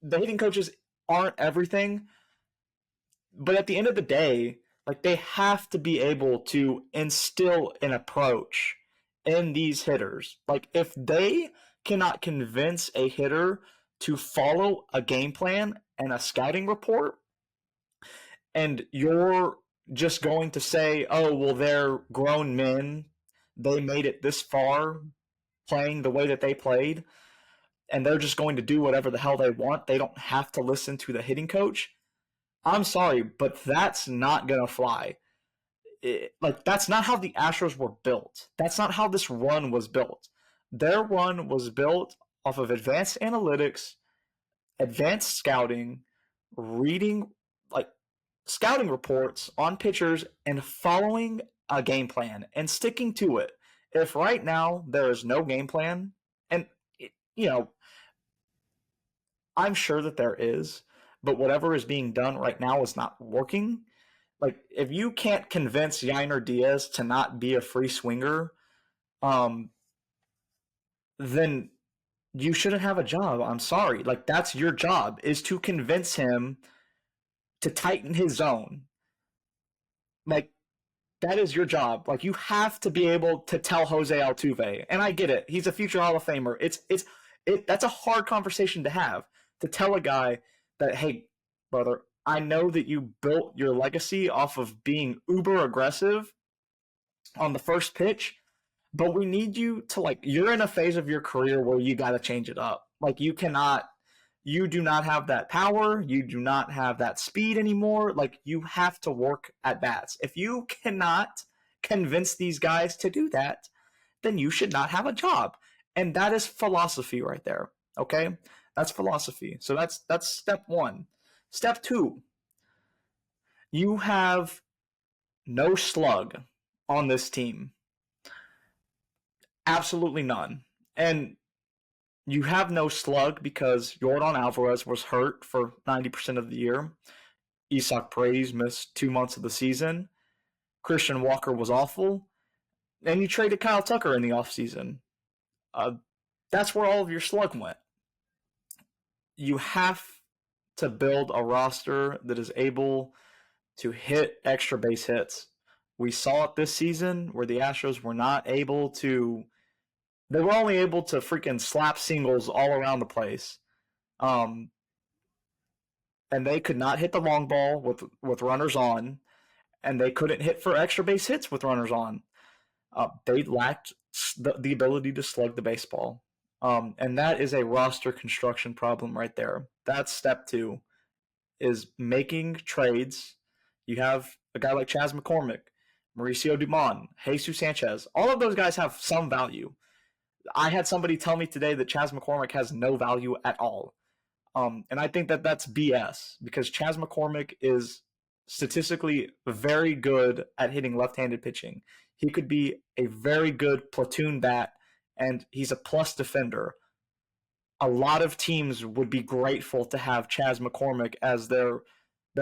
the hitting coaches aren't everything, but at the end of the day, like they have to be able to instill an approach in these hitters. Like if they cannot convince a hitter to follow a game plan and a scouting report, and you're just going to say, oh, well, they're grown men. They made it this far playing the way that they played, and they're just going to do whatever the hell they want. They don't have to listen to the hitting coach. I'm sorry, but that's not going to fly. That's not how the Astros were built. That's not how this run was built. Their run was built off of advanced analytics, advanced scouting, reading like scouting reports on pitchers and following a game plan and sticking to it. If right now there is no game plan, and you know, I'm sure that there is, but whatever is being done right now is not working. Like if you can't convince Yainer Diaz to not be a free swinger, um, then you shouldn't have a job. I'm sorry. Like that's your job is to convince him to tighten his zone. Like that is your job. Like you have to be able to tell Jose Altuve, and I get it. He's a future Hall of Famer. That's a hard conversation to have to tell a guy that, hey, brother, I know that you built your legacy off of being uber aggressive on the first pitch, but we need you to you're in a phase of your career where you got to change it up. Like you do not have that power, you do not have that speed anymore. Like you have to work at bats. If you cannot convince these guys to do that, then you should not have a job. And that is philosophy right there. Okay? That's philosophy. So that's step 1. Step 2, you have no slug on this team. Absolutely none. And you have no slug because Yordan Alvarez was hurt for 90% of the year. Isaac Paredes missed 2 months of the season. Christian Walker was awful. And you traded Kyle Tucker in the offseason. That's where all of your slug went. You have to build a roster that is able to hit extra base hits. We saw it this season where the Astros were not able to. They were only able to freaking slap singles all around the place. And they could not hit the long ball with runners on, and they couldn't hit for extra base hits with runners on. They lacked the ability to slug the baseball. And that is a roster construction problem right there. That's step 2, is making trades. You have a guy like Chas McCormick, Mauricio Dumont, Jesus Sanchez. All of those guys have some value. I had somebody tell me today that Chas McCormick has no value at all. And I think that that's BS because Chas McCormick is statistically very good at hitting left-handed pitching. He could be a very good platoon bat, and he's a plus defender. A lot of teams would be grateful to have Chas McCormick as their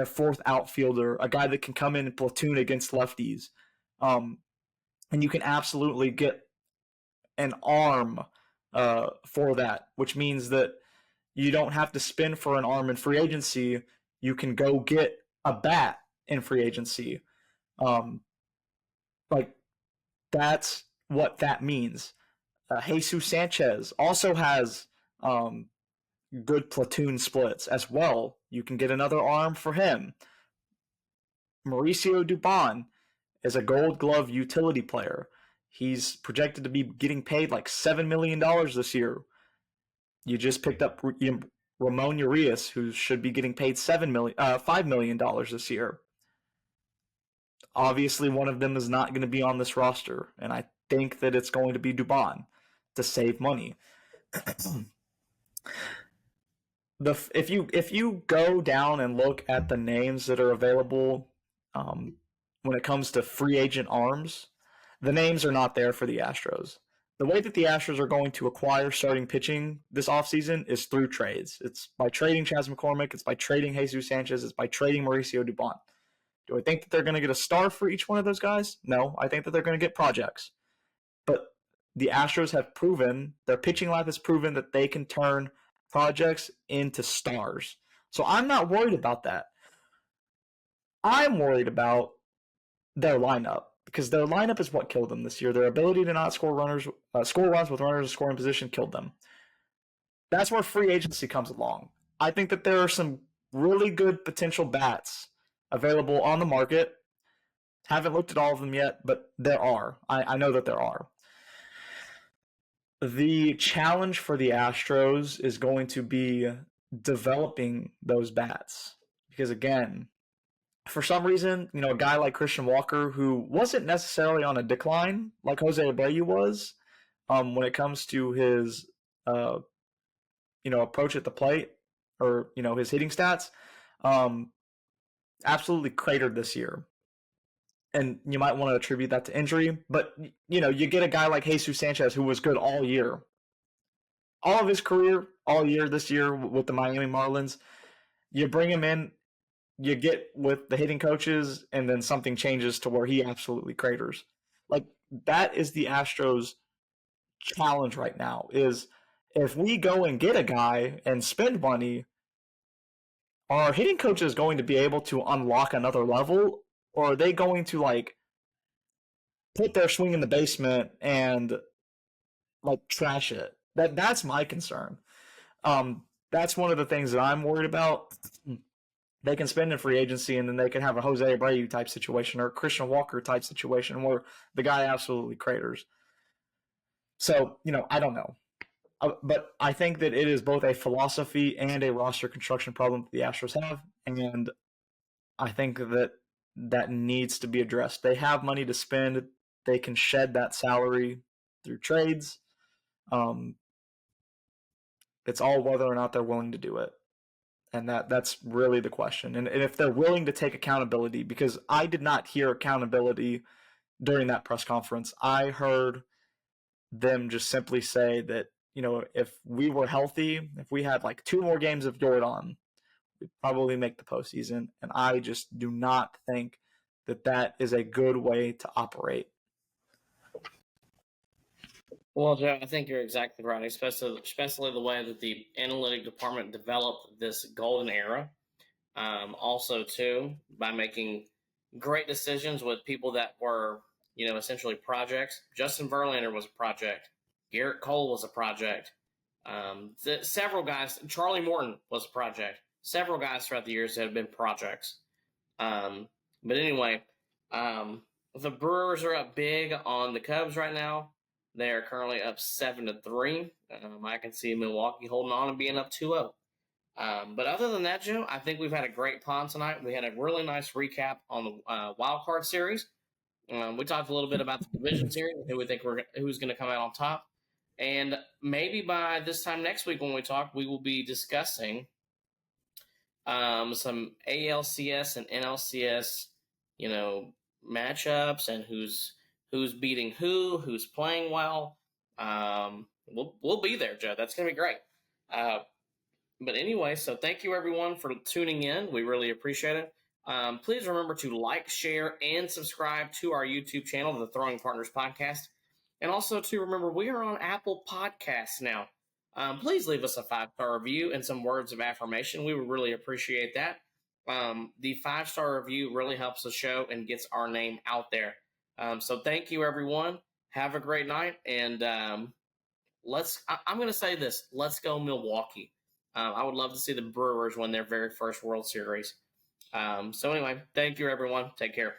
fourth outfielder, a guy that can come in and platoon against lefties. And you can absolutely get an arm for that, which means that you don't have to spin for an arm in free agency. You can go get a bat in free agency. That's what that means. Jesus Sanchez also has good platoon splits as well. You can get another arm for him. Mauricio Dubon is a Gold Glove utility player. He's projected to be getting paid like $7 million this year. You just picked up Ramon Urias, who should be getting paid $5 million this year. Obviously, one of them is not going to be on this roster, and I think that it's going to be Dubon to save money. If you go down and look at the names that are available when it comes to free agent arms, the names are not there for the Astros. The way that the Astros are going to acquire starting pitching this offseason is through trades. It's by trading Chas McCormick, it's by trading Jesus Sanchez, it's by trading Mauricio Dubon. Do I think that they're going to get a star for each one of those guys? No, I think that they're going to get projects. But the Astros have proven, their pitching life has proven that they can turn projects into stars. So I'm not worried about that. I'm worried about their lineup because their lineup is what killed them this year. Their ability to not score runs with runners in scoring position killed them. That's where free agency comes along. I think that there are some really good potential bats available on the market. Haven't looked at all of them yet, but there are. I know that there are. The challenge for the Astros is going to be developing those bats. Because again, for some reason, a guy like Christian Walker, who wasn't necessarily on a decline like Jose Abreu was, when it comes to his, approach at the plate or his hitting stats, absolutely cratered this year. And you might want to attribute that to injury, but you get a guy like Jesus Sanchez who was good all year, all of his career, all year this year with the Miami Marlins. You bring him in, you get with the hitting coaches, and then something changes to where he absolutely craters. Like, that is the Astros' challenge right now, is if we go and get a guy and spend money, are hitting coaches going to be able to unlock another level, or are they going to, put their swing in the basement and, trash it? That's my concern. That's one of the things that I'm worried about. They can spend in free agency, and then they can have a Jose Abreu type situation or a Christian Walker type situation where the guy absolutely craters. So, I don't know. But I think that it is both a philosophy and a roster construction problem that the Astros have, and I think that needs to be addressed. They have money to spend. They can shed that salary through trades. It's all whether or not they're willing to do it. And that's really the question. And if they're willing to take accountability, because I did not hear accountability during that press conference. I heard them just simply say that, if we were healthy, if we had 2 more games of Jordan, we'd probably make the postseason. And I just do not think that is a good way to operate. Well, Joe, I think you're exactly right, especially the way that the analytic department developed this golden era. Also, too, by making great decisions with people that were, essentially projects. Justin Verlander was a project. Garrett Cole was a project. Several guys, Charlie Morton was a project. Several guys throughout the years that have been projects. But anyway, the Brewers are up big on the Cubs right now. They are currently up 7-3. I can see Milwaukee holding on and being up 2-0. But other than that, Joe, I think we've had a great pod tonight. We had a really nice recap on the wild card series. We talked a little bit about the division series, who we think who's going to come out on top. And maybe by this time next week when we talk, we will be discussing some ALCS and NLCS, matchups and who's beating who's playing well. We'll be there, Joe. That's going to be great. But anyway, so thank you everyone for tuning in. We really appreciate it. Please remember to like, share, and subscribe to our YouTube channel, the Throwing Partners Podcast. And also to remember, we are on Apple Podcasts now. Please leave us a 5-star review and some words of affirmation. We would really appreciate that. The 5-star review really helps the show and gets our name out there. So thank you, everyone. Have a great night, and I'm going to say this. Let's go Milwaukee. I would love to see the Brewers win their very first World Series. So anyway, thank you, everyone. Take care.